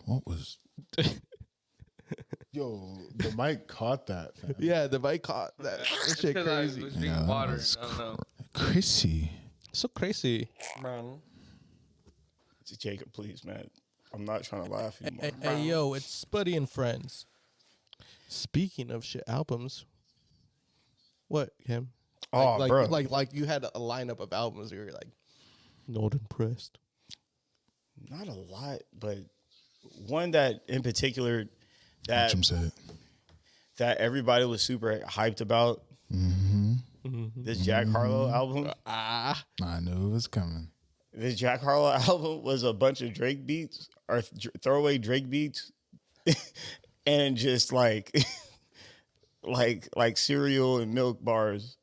What was? Yo, the mic caught that. Fam. Yeah, the mic caught that. That shit crazy. I was drinking water. I don't know. Crazy. So crazy. Man. Jacob, please, man. I'm not trying to laugh anymore. Hey, yo, it's Spuddy and Friends. Speaking of shit albums, what, Kim? Oh, bro. Like you had a lineup of albums. You were like, not impressed. Not a lot, but one that in particular that everybody was super hyped about. This Jack Harlow album. I knew it was coming. This Jack Harlow album was a bunch of Drake beats or throwaway Drake beats, and just like cereal and milk bars,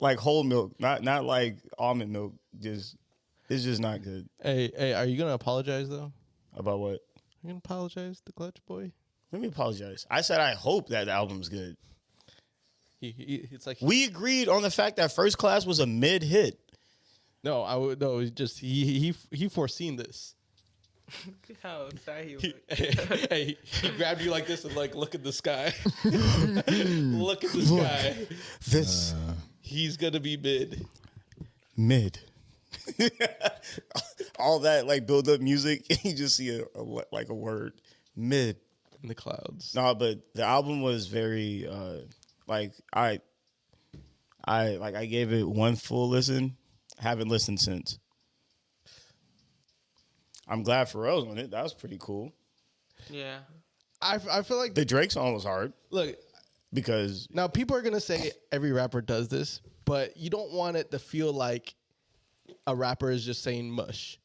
like whole milk, not like almond milk. Just it's just not good. Hey, are you gonna apologize though? About what? You gonna apologize to Clutch Boy? Let me apologize. I said I hope that the album's good. It's like We agreed on the fact that First Class was a mid hit. no, I would no. It's just he foreseen this. Look at how excited he was. Hey, he grabbed you like this and like look at the sky. Look at the sky. This He's gonna be mid. All that like build up music, you just see a word mid in the clouds. No, but the album was very like I gave it one full listen. I haven't listened since. I'm glad Pharrell's on it. That was pretty cool. Yeah. I feel like The Drake song was hard look because now people are gonna say every rapper does this, but you don't want it to feel like a rapper is just saying mush.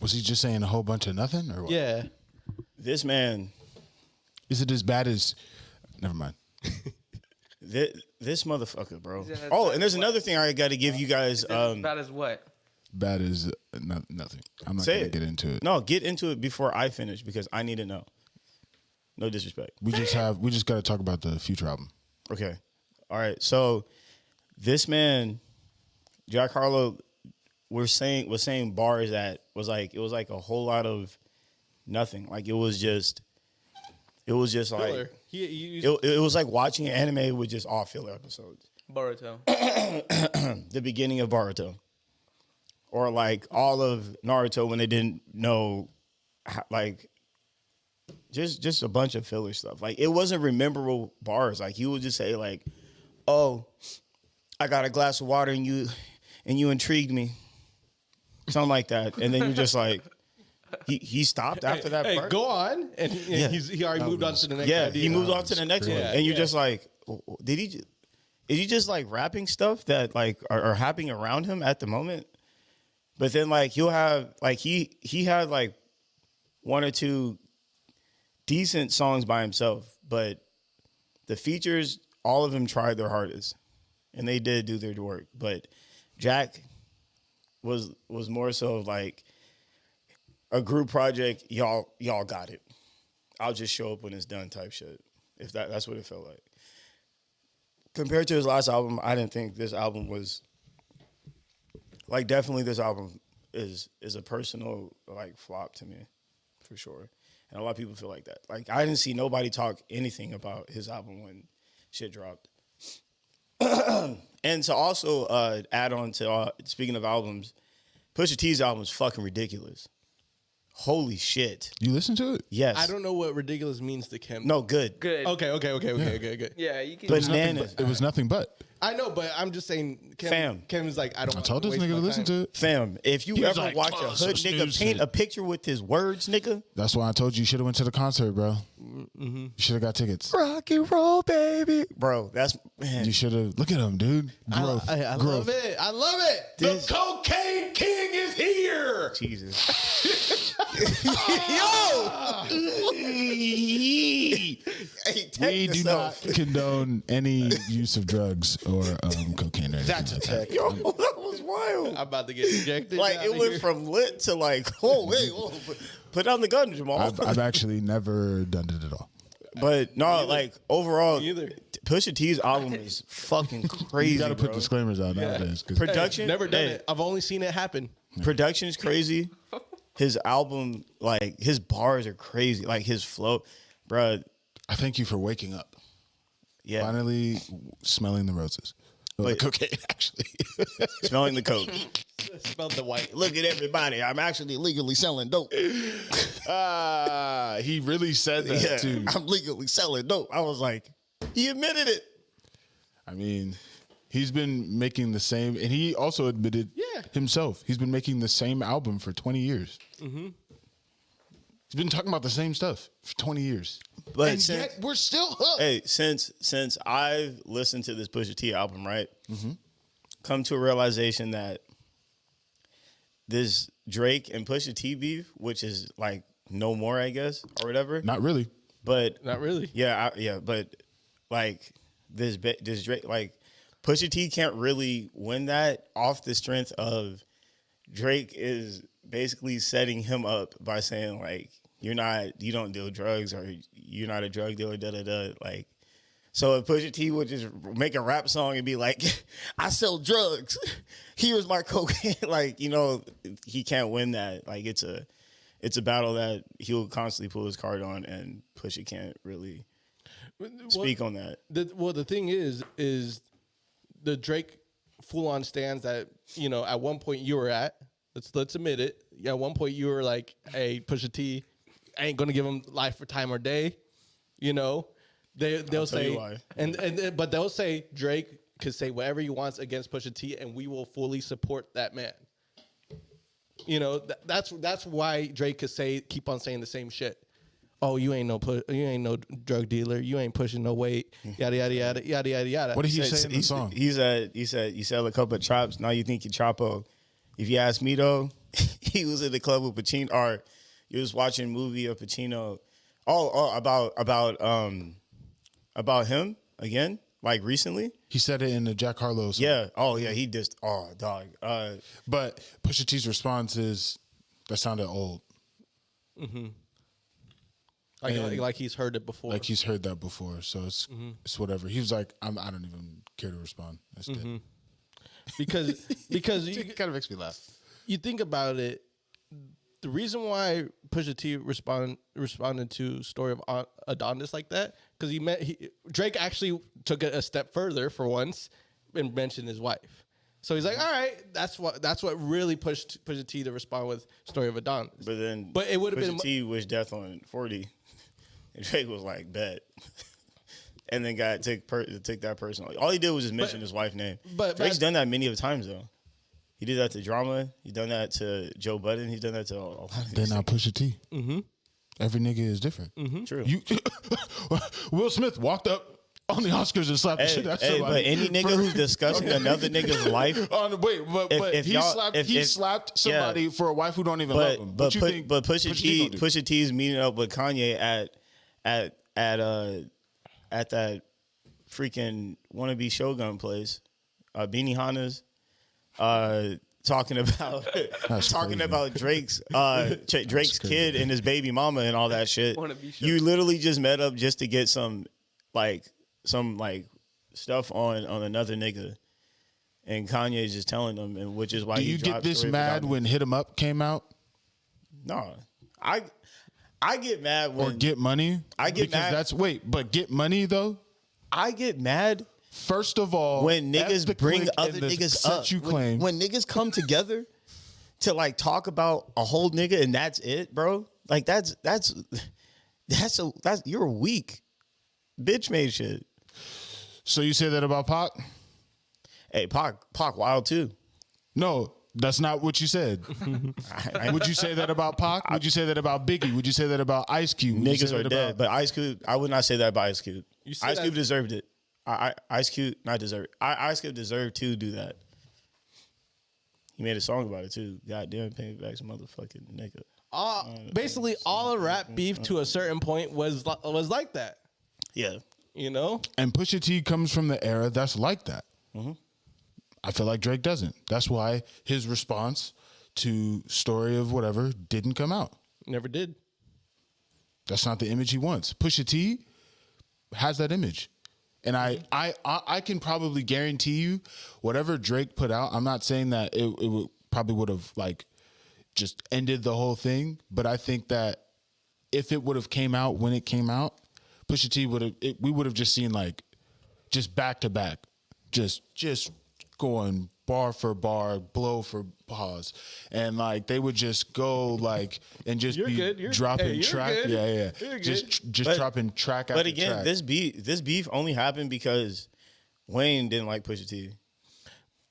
Was he just saying a whole bunch of nothing, or what? Yeah. this man, Is it as bad as? Never mind. this motherfucker, bro. Is it as Oh, bad and there's as another what? thing I got to give you guys. About as what? Bad as nothing. I'm not Say gonna it. get into it. No, get into it before I finish because I need to know. No disrespect. We just got to talk about the Future album. Okay. All right. So this man, Jack Harlow, was saying bars that was like it was like a whole lot of nothing. Like it was just like Filler. it was like watching an anime with just all filler episodes. Boruto. The beginning of Boruto. Or like all of Naruto when they didn't know like just a bunch of filler stuff. Like it wasn't rememberable bars. Like he would just say like, "Oh, I got a glass of water and you intrigued me." Something like that. And then you're just like he stopped after that part. Go on. And he already moved on to the next Yeah, idea. he moved on to the next one. Yeah, And you're yeah. just like, is he just like rapping stuff that like are happening around him at the moment? But then like he'll have like he had like one or two decent songs by himself, but the features, all of them tried their hardest. And they did do their work. But Jack was more so like a group project, y'all got it. I'll just show up when it's done type shit. If that's what it felt like. Compared to his last album, I didn't think this album was like definitely this album is a personal like flop to me, for sure. And a lot of people feel like that. Like I didn't see nobody talk anything about his album when shit dropped. And to also add on to speaking of albums, Pusha T's album is fucking ridiculous. Holy shit! You listen to it? Yes. I don't know what ridiculous means to Kim. No, good. Good. Okay, good. Yeah, you can. Bananas. It was nothing but. I know, but I'm just saying, Fam. Kim's like, I don't. I told this nigga to listen to it. Fam, if you He was ever like, watch a "Oh, so hood nigga snooze paint it." a picture with his words, nigga. That's why I told you should have went to the concert, bro. You should have got tickets. Rock and roll, baby. Bro, that's man. You should have. Look at him, dude. Growth. I Growth. love it. I love it. This- The cocaine king is here. Jesus. Yo! Hey, tech We do yourself. not condone any use of drugs or cocaine or anything That's a like that. tech. Yo, that was wild. I'm about to get ejected. Like out it of went here. from lit to like, oh wait, whoa, put down the gun, Jamal. I've actually never done it at all. But no, like overall, Neither. Pusha T's album is fucking crazy. You got to put bro. disclaimers out nowadays. 'cause Production, Never done hey, it. I've only seen it happen. Production is crazy. his album, like his bars are crazy. Like his flow, bruh. I thank you for waking up. Yeah, Finally smelling the roses. Or the Wait. cocaine, actually. smelling the coke. Smelled the white. Look at everybody. I'm actually legally selling dope. He really said that, Yeah, too. I'm legally selling dope. I was like, he admitted it. I mean, he's been making the same, and he also admitted himself, he's been making the same album for 20 years. Mm-hmm. He's been talking about the same stuff for 20 years. But And yet we're still hooked. Hey, since I've listened to this Pusha T album, right, come to a realization that this Drake and Pusha T beef, which is like no more, I guess, or whatever. Not really. But Not really. yeah, but like this Drake, like Pusha T can't really win that off the strength of Drake is basically setting him up by saying like you don't deal drugs or you're not a drug dealer, da da da. Like, so if Pusha T would just make a rap song and be like, I sell drugs, here's my cocaine, like, you know, he can't win that. Like it's a battle that he'll constantly pull his card on, and Pusha can't really speak on that. The thing is the Drake full on stands that, you know, at one point you were at. Let's admit it. Yeah, at one point you were like, "Hey, Pusha T, I ain't gonna give him life for time or day." You know, they'll say, but they'll say Drake could say whatever he wants against Pusha T, and we will fully support that man. You know, that's why Drake could keep on saying the same shit. Oh, you ain't no drug dealer. You ain't pushing no weight. Yada yada yada yada yada yada. What did he say in the song? He said you sell a couple of chops. Now you think you Chapo. If you ask me though, he was in the club with Pacino, or you was watching a movie of Pacino. About him again, like recently. He said it in the Jack Harlow song. Yeah. Oh yeah. He just. Oh dog. But Pusha T's response is, that sounded old. Mm-hmm. Like he's heard it before. Like he's heard that before, so it's whatever. He was like, I don't even care to respond. That's dead. because It kind of makes me laugh. You think about it, the reason why Pusha T responded to Story of Adonis like that, because Drake actually took it a step further for once and mentioned his wife. So he's like, all right, that's what really pushed Pusha T to respond with Story of Adonis. But it would have been T wished death on 40, and Drake was like, bet. And then took that personally. All he did was just mention his wife's name. But Drake's done that many of times though. He did that to Drama. He's done that to Joe Budden. He's done that to a lot of They're not Pusha T. Mm-hmm. Every nigga is different. Mm-hmm. True. Will Smith walked up on the Oscars and slapped the shit out of somebody. But any nigga who's discussing another nigga's life. He slapped somebody for a wife who don't even love him. But Pusha T's meeting up with Kanye at that freaking wannabe Shogun place, Beanie Hana's, talking about Drake's kid and his baby mama and all that shit. You literally just met up just to get some stuff on another nigga, and Kanye is just telling them, and which is why. Do you get this mad when Hit 'Em Up came out? No, I get mad when or Get Money. I get mad. But Get Money though. I get mad. First of all, when niggas bring other niggas up, you claim. When niggas come together to like talk about a whole nigga and that's it, bro. Like that's you're weak, bitch made shit. So you say that about Pac? Hey, Pac wild too. No, that's not what you said. Would you say that about Pac? Would you say that about Biggie? Would you say that about Ice Cube? Niggas are dead, but Ice Cube, I would not say that about Ice Cube. Ice Cube deserved it. Ice Cube not deserved. Ice Cube deserved to do that. He made a song about it too. Goddamn, pay me back some motherfucking nigga. Basically, all rap beef to a certain point was like that. Yeah, you know. And Pusha T comes from the era that's like that. Mm-hmm. I feel like Drake doesn't. That's why his response to Story of Whatever didn't come out. Never did. That's not the image he wants. Pusha T has that image. And I can probably guarantee you whatever Drake put out, I'm not saying that it probably would have like just ended the whole thing. But I think that if it would have came out when it came out, Pusha T we would have just seen like just back to back, just going bar for bar, blow for pause, and like they would just go like and just dropping track, just dropping track after track. But again, this beef only happened because Wayne didn't like Pusha T.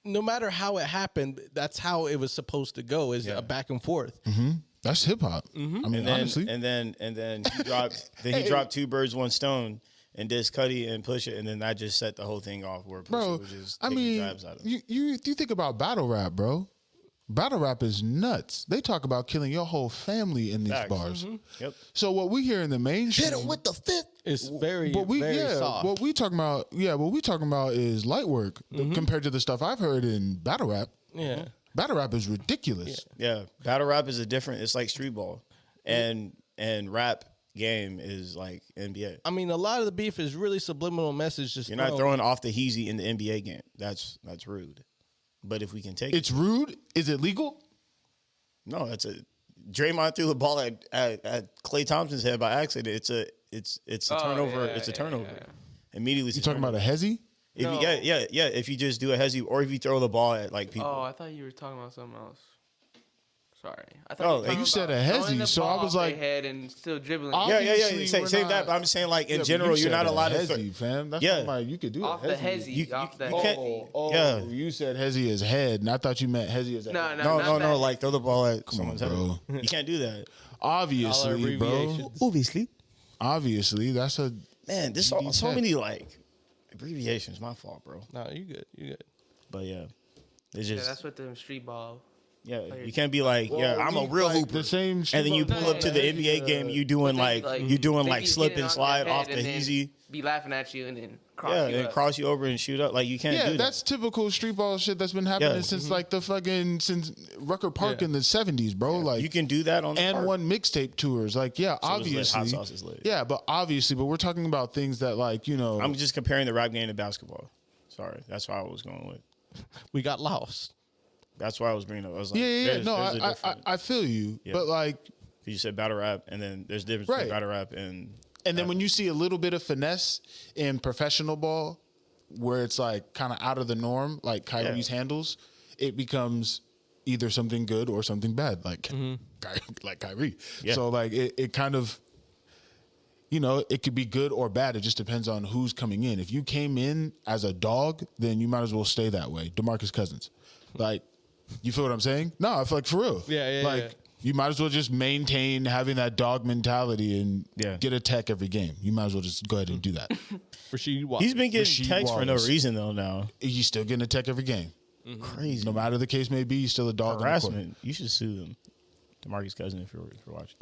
No matter how it happened, that's how it was supposed to go. Is a back and forth. That's hip hop. I mean, honestly, and then he dropped Two Birds, One Stone, and dissed Cudi and Pusha, and then that just set the whole thing off. Where Pusha was just taking jabs at him. you think about battle rap, bro. Battle rap is nuts. They talk about killing your whole family in these bars. Yep. So what we hear in the mainstream, Hit him with the fifth. It's very soft. What we talking about is light work compared to the stuff I've heard in battle rap. Yeah. Battle rap is ridiculous. Yeah, battle rap is it's like street ball, and rap game is like NBA. I mean, a lot of the beef is really subliminal message. Just You're not throwing off the heezy in the NBA game. That's rude. But if we can take It's rude. Is it legal? No, Draymond threw the ball at Klay Thompson's head by accident. It's a turnover. It's a turnover. Immediately. You talking about a hezzy? If if you just do a hezzy, or if you throw the ball at like people. Oh, I thought you were talking about something else. Sorry, I thought you said a hezzy, so I was like, head and still dribbling. Obviously, Say that. But I'm saying like in general, you're not allowed to. Hezzy, fam. That's not like you could do off the hezzy. Off the hezzy. You said hezzy as head, and I thought you meant hezzy as head. No. Like throw the ball at someone's head. Bro. You can't do that. Obviously, bro. Obviously, that's a man. There's so many like abbreviations. My fault, bro. No, you good. But yeah, it's just that's what the street ball. Yeah, you can't be like, I'm a real hooper. The same, and then you pull up to the NBA game, you doing like slip and slide off the easy. Be laughing at you and then cross you and up. cross you over and shoot up. Like you can't do that. That's typical street ball shit that's been happening since like since Rucker Park in the 70s, bro. Like you can do that on the and park. one mixtape tours. Like obviously, hot sauce is lit. Yeah, but we're talking about things that like I'm just comparing the rap game to basketball. Sorry, that's why I was going with. We got lost. That's why I was bringing up. I was like, No, I feel you, but like you said, battle rap, and then there's a difference between battle rap and then when you see a little bit of finesse in professional ball, where it's like kind of out of the norm, like Kyrie's handles, it becomes either something good or something bad, like like Kyrie. Yeah. So like it kind of, it could be good or bad. It just depends on who's coming in. If you came in as a dog, then you might as well stay that way. DeMarcus Cousins, like. You feel what I'm saying? No, I feel like for real. Yeah. You might as well just maintain having that dog mentality and get a tech every game. You might as well just go ahead and do that. He's been getting texts for no reason though now. He's still getting a tech every game. Crazy. No matter the case may be, he's still a dog. Harassment. You should sue them. DeMarcus Cousins, if you're watching.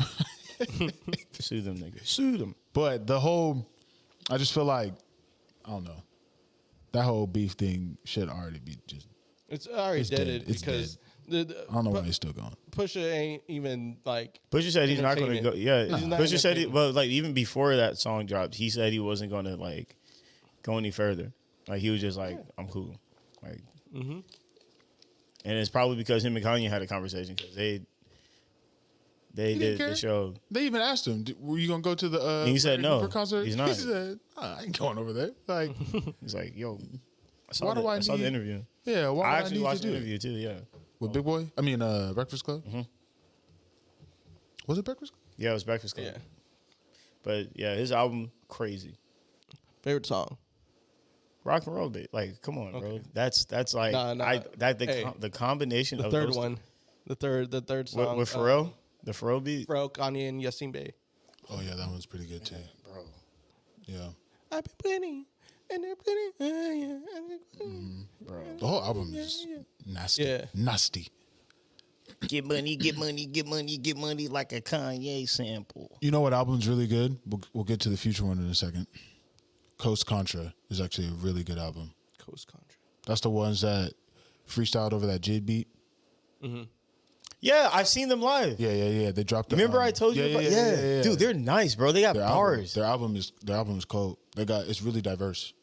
Sue them, nigga. Sue them. But I just feel like, I don't know. That whole beef thing should already be just. It's already dead because I don't know why he's still going. Pusha ain't even like. Pusha said he's not going to go. Yeah, Pusha said like even before that song dropped, he said he wasn't going to like go any further. Like he was just like, I'm cool. Like, and it's probably because him and Kanye had a conversation because they did the show. They even asked him, "Were you gonna go to the?" And he said no. Concert? He's not. He said, "I ain't going over there." Like he's like, "Yo, I saw the interview." Yeah, I actually watched the interview too. Yeah, with Big Boy. I mean, Breakfast Club. Was it Breakfast Club? Yeah, it was Breakfast Club. Yeah, but yeah, his album crazy. Favorite song? Rock and roll beat. Like, come on, bro. That's like the combination the of third those one, the third song with Pharrell, the Pharrell beat. Pharrell, Kanye, and Yasin Bey. Oh yeah, that one's pretty good too, bro. Yeah. I've been plenty. And they're pretty, bro. The whole album is nasty. Yeah. Nasty. Get money, get money, get money, get money like a Kanye sample. You know what album's really good? We'll get to the future one in a second. Coast Contra is actually a really good album. Coast Contra. That's the ones that freestyled over that Jid beat. Yeah, I've seen them live. Yeah. They dropped. Remember I told you about? Yeah, dude, they're nice, bro. They got bars. Their album is cold. It's really diverse.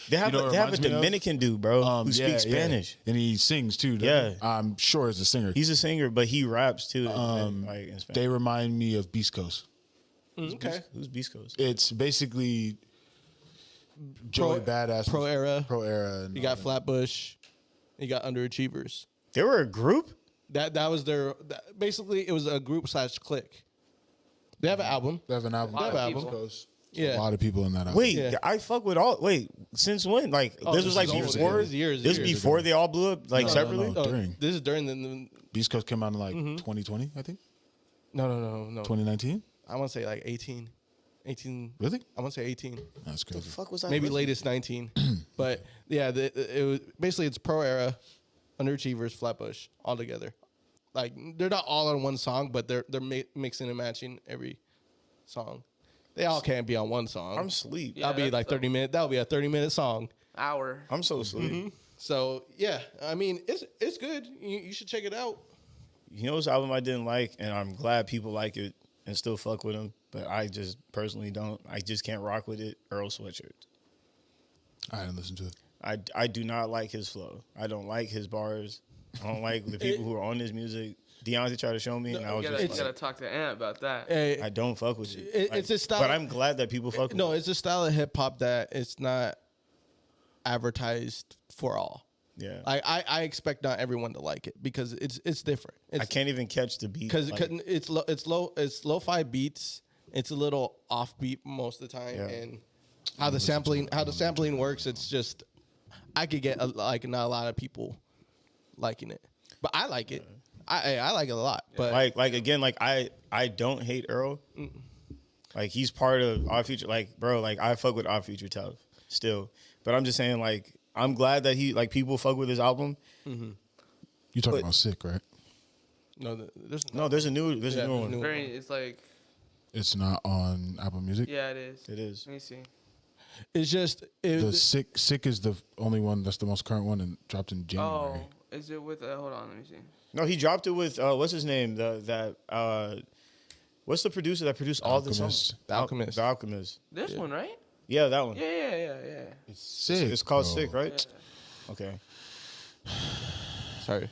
They have You know what they have a reminds me of? Dominican dude, bro, who Yeah, speaks yeah. Spanish. And he sings too. doesn't Yeah. he? I'm sure it's a singer. He's a singer, but he raps too. Like in Spanish. They remind me of Beast Coast. Okay. Who's Beast Coast? It's basically Joey Badass. Pro Era. Pro Era. And You got all Flatbush. You got Underachievers. They were a group. That was their basically it was a group / clique. They have an album. They have an album. Lot of called people. Beast Coast. Yeah. A lot of people in that album. Wait, Yeah. I fuck with all. Wait, since when? Like this this was like is old. before. This is years This was ago. before they all blew up, like separately. no. During. This is during the Beast Coast came out in like 2020, I think. no 2019. I want to say like 18. Really? I want to say 18. That's crazy. Fuck was I? Maybe listening? latest 19. But yeah, it was basically it's Pro Era, Underachievers, Flatbush all together. Like they're not all on one song, but they're mixing and matching every song. They all can't be on one song. I'm asleep. Yeah. That'll be like that's 30 minutes. That'll be a 30-minute song. Hour. I'm so asleep. So yeah, I mean it's good. You should check it out. You know, this album I didn't like, and I'm glad people like it and still fuck with him, but I just personally don't. I just can't rock with it. Earl Sweatshirt. I didn't listen to it. I do not like his flow. I don't like his bars. I don't like the people who are on his music. Deontay tried to show me, and I was You just gotta like, talk to Ant about that. Hey, I don't fuck with it. It's a style- but I'm glad that people fuck with no, it. it's a style of hip hop that it's not advertised for all. Yeah. I expect not everyone to like it because it's different. I can't even catch the beat. Because like, it's lo-fi beats. It's a little offbeat most of the time, Yeah. and how the sampling works. It's just I could get like not a lot of people liking it, but I like it. I like it a lot. But like again, like I don't hate Earl. Like he's part of Odd Future. Like bro, like I fuck with Odd Future tough still. But I'm just saying, like I'm glad that he like people fuck with his album. You talking about Sick, right? no, there's No, there's a new Yeah, one. new- It's like, It's not on Apple Music. yeah, it is. It is. Let me see. It's just The Sick is the only one that's the most current one and dropped in January. Oh, is it with? Hold on, let me see. No, he dropped it with what's his name? What's the producer that produced all the songs? Alchemist. The Alchemist. The Alchemist. This one, right? Yeah, that one. Yeah. It's Sick. It's called bro. Sick, right? Okay. sorry.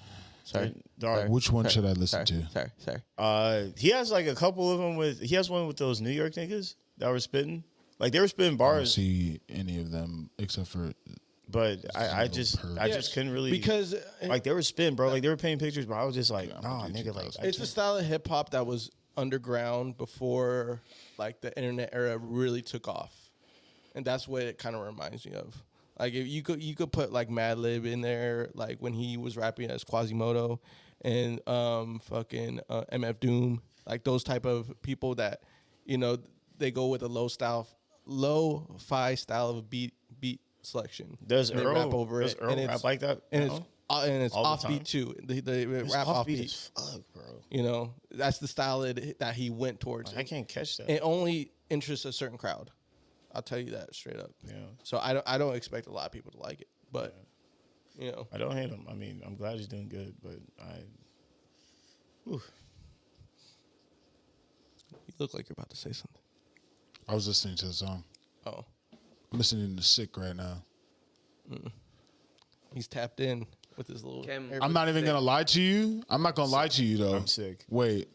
Dog. Which one should I listen to? Sorry. He has like a couple of them he has one with those New York niggas that were spitting. Like they were spitting I don't bars, see any of them except for but I little just perv. I just couldn't really because like they were spitting, bro. Like they were painting pictures, but I was just like, I'm nah, gonna do nigga, like 2000. I it's a can't. style of hip hop that was underground before like the internet era really took off, and that's what it kind of reminds me of. Like if you could put like Madlib in there, like when he was rapping as Quasimodo, and MF Doom, like those type of people that they go with a low-fi style of beat selection. Does And they Earl rap over does it, Earl and it's rap like that? and now? it's All the time? offbeat too. They It's rap offbeat offbeat. as fuck, bro. That's the style that he went towards. I can't catch that. It only interests a certain crowd. I'll tell you that straight up. Yeah. So I don't expect a lot of people to like it, but I don't hate him. I mean, I'm glad he's doing good, but you look like you're about to say something. I was listening to the song. Oh, I'm listening to Sick right now. he's tapped in with his little. Cam- AirPods. I'm not even gonna lie to you. I'm not gonna lie to you though. I'm sick. Wait.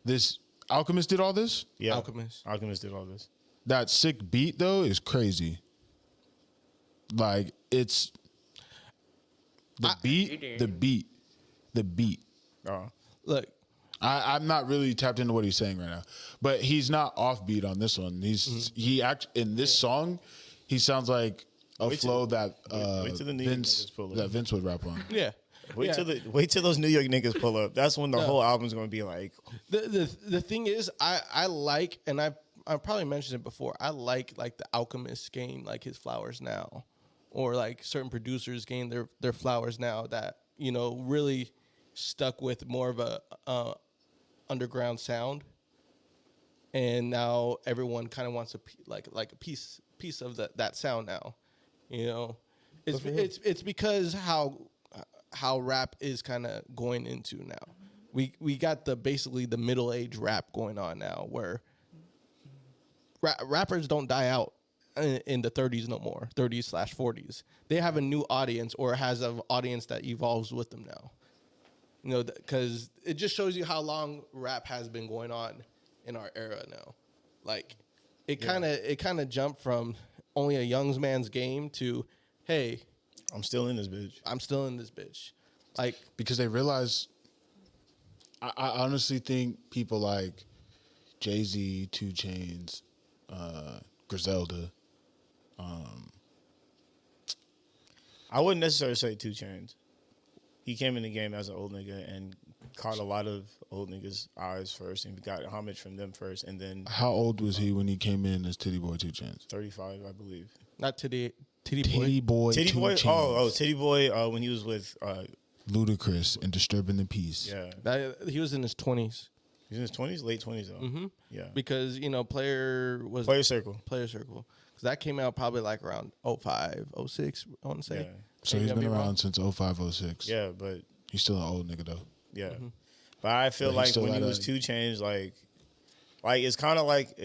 This Alchemist did all this? Yeah. Alchemist. Alchemist did all this. That Sick beat though is crazy. Like it's the beat. Oh. Look, I'm not really tapped into what he's saying right now, but he's not offbeat on this one. In this song, he sounds like a Wait till- flow that wait till the New York niggas pull up. Vince would rap on. yeah. Wait till those New York niggas pull up. That's when the whole album's gonna be like, The thing is, I like, and I probably mentioned it before. I like the Alchemist gain like his flowers now, or like certain producers gain their flowers now that really stuck with more of a underground sound, and now everyone kind of wants a piece of that sound now. It's because how rap is kind of going into now. We got basically the middle age rap going on now, where rappers don't die out in the 30s no more, 30s/40s. They have a new audience, or has an audience that evolves with them now. You know, because it just shows you how long rap has been going on in our era now. Like, it kind of jumped from only a young man's game to, hey, I'm still in this bitch. I'm still in this bitch. Like, because they realize. I honestly think people like Jay-Z, 2 Chainz, Griselda. I wouldn't necessarily say 2 Chainz. He came in the game as an old nigga and caught a lot of old niggas' eyes first and got homage from them first. And then How old was he when he came in as Titty Boy 2 Chainz? 35, I believe. not Titty Boy. Titty Boy Titty 2 Boy? Chainz. Oh, Titty Boy when he was with, Ludacris and Disturbing the Peace. yeah. He was in his 20s. He's in his 20s? Late 20s, though. Mm-hmm. Yeah. Because, Player was Player Circle. Player Circle. Because that came out probably like around 05, 06, I want to say. Yeah. So Maybe he's I'll been be wrong. around since 05, 06. Yeah, but He's still an old nigga, though. yeah. Mm-hmm. But I feel But he's like still when he at was a- 2 Chainz, like it's kind of like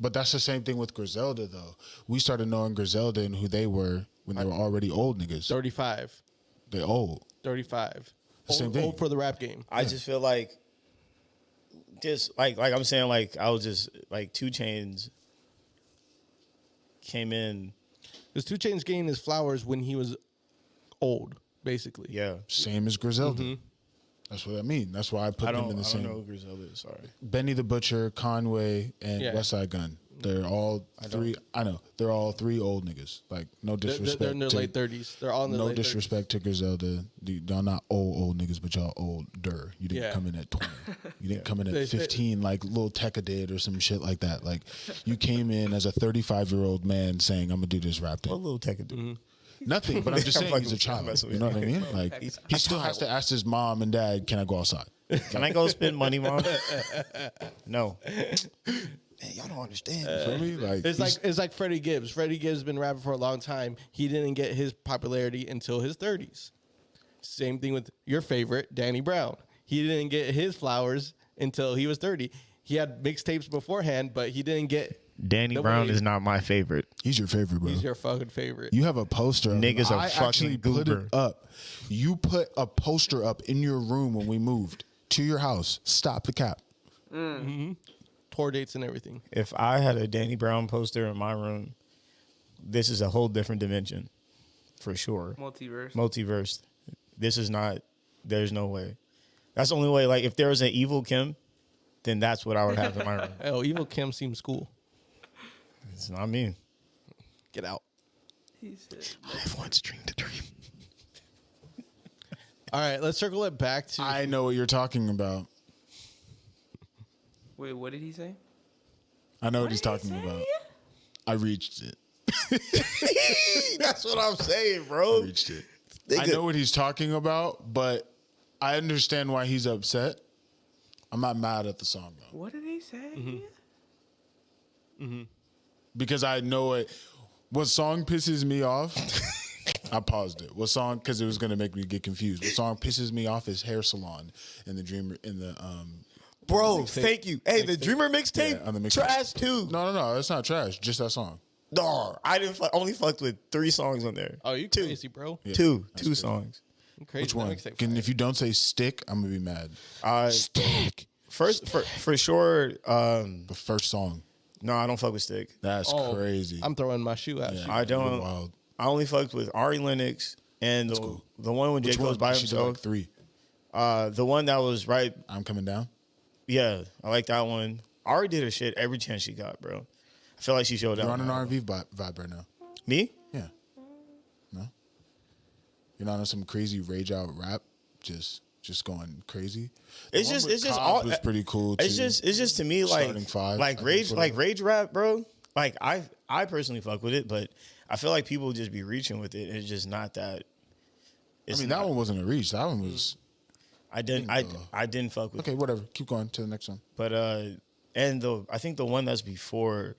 But that's the same thing with Griselda, though. We started knowing Griselda and who they were when they were already old niggas. 35. They old. 35. Same Old, thing. old for the rap game. I just feel like just like I'm saying, like I was just like 2 Chainz came in. Because 2 Chainz gained his flowers when he was old, basically. Yeah. Same as Griselda. That's what I mean. That's why I put I them don't in the know same. who Griselda is, sorry. Benny the Butcher, Conway, and Yeah. West Side Gun. They're all three. I know they're all 3 old niggas. Like no disrespect. They're in their to, late 30s. They're all in their No late 30s. disrespect to Griselda. Y'all not old niggas, but y'all older. You didn't Yeah. come in at 20. You didn't come in They- at 15 like Lil Tecca did or some shit like that. Like you came in as a 35-year-old man saying, "I'm gonna do this rap What thing." little Tecca do? Nothing, but I'm just I'm saying fucking- he's a I'm child. messing with You know you. what I mean? Like he still has to ask his mom and dad, "Can I go outside?" Can I go spend money, mom? No. Man, y'all don't understand. Feel me? Like It's like Freddie Gibbs. Freddie Gibbs has been rapping for a long time. He didn't get his popularity until his 30s. Same thing with your favorite, Danny Brown. He didn't get his flowers until he was 30. He had mixtapes beforehand, but he didn't get Danny the Brown way- is not my favorite. he's your favorite, bro. He's your fucking favorite. You have a poster. Of Niggas him. a I fucking actually put goober. it up. You put a poster up in your room when we moved to your house. Stop the cap. Tour dates and everything. If I had a Danny Brown poster in my room, this is a whole different dimension. For sure. Multiverse. This is not, there's no way. That's the only way. Like, if there was an evil Kim, then that's what I would have in my room. Oh, Evil Kim seems cool. It's not me. Get out. He said, I've once dreamed a dream. All right, let's circle it back to. I know what you're talking about. wait, what did he say? I know what he's talking about. I reached it. That's what I'm saying, I bro. reached it. I know what he's talking about, but I understand why he's upset. I'm not mad at the song though, What did he say? because I know it. What song pisses me off? I paused it. What song? Because it was gonna make me get confused. What song pisses me off is Hair Salon in the Dreamer in the Bro, thank you. Hey, the Dreamer mixtape, Yeah, on the mixtape. trash too. No, it's not trash. Just that song. No, I didn't only fucked with 3 songs on there. Oh, you crazy, bro? Yeah, Two crazy. songs. You crazy. Which That one? mixtape Can, fire. if you don't say stick, I'm gonna be mad. Stick. First, for sure. The first song. No, I don't fuck with Stick. That's Oh, crazy. I'm throwing my shoe at Yeah. you. I don't. You're wild. I only fucked with Ari Lennox and the one when J. Which Cole's one? by You should do, like himself. 3. The one that was right. I'm coming down. Yeah, I like that one. Ari did her shit every chance she got, bro. I feel like she showed You're out. on an R&B vibe right now. Me? Yeah. No. You're not on some crazy rage out rap. Just going crazy. The It's one just, with it's just Cobbs all. was pretty cool. It's too. just to me like Starting five, I like think, rage, whatever. like rage rap, bro. Like I personally fuck with it, but I feel like people just be reaching with it. It's just not that. I mean, that one wasn't a reach. That one was I didn't fuck with. okay. Whatever. Keep going to the next one. But and I think the one that's before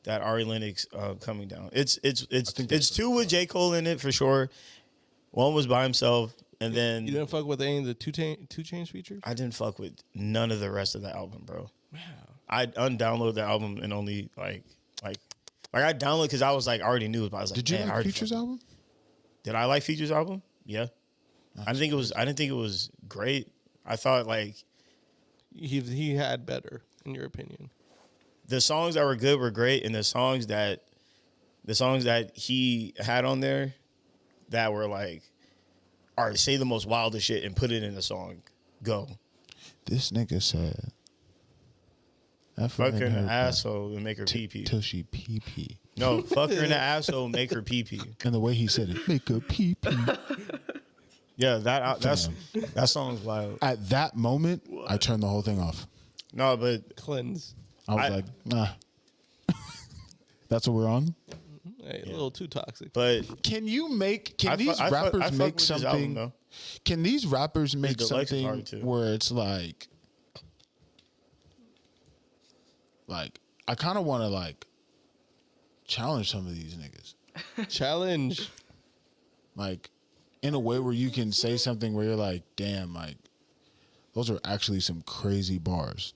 that Ari Lennox coming down. It's that's 2 with J. Cole in it for sure. One was by himself, and then You didn't fuck with any of the two Chainz features? I didn't fuck with none of the rest of the album, bro. I undownloaded the album and only like Like I downloaded because I was like, I already knew it, but I was like, Did you man, I like already Future's fucking- album? Did I like Future's album? Yeah. I didn't think it was great. I thought like He had better, in your opinion. the songs that were good were great, and the songs that he had on there that were like, all right, say the most wildest shit and put it in the song. Go. This nigga said, Fuck her in the asshole and make her pee pee. till she pee pee. No, fuck her in the asshole and make her pee pee. And the way he said it, make her pee pee. Yeah, that song's wild. At that moment, I turned the whole thing off. No, but Cleanse. I was like, nah. That's what we're on. Hey, a little too toxic. but Can these I rappers fuck make with his album, something? though. Can these rappers make deluxe is something hard, too. where it's like I kind of want to like challenge some of these niggas, Challenge. like in a way where you can say something where you're like, damn, like those are actually some crazy bars.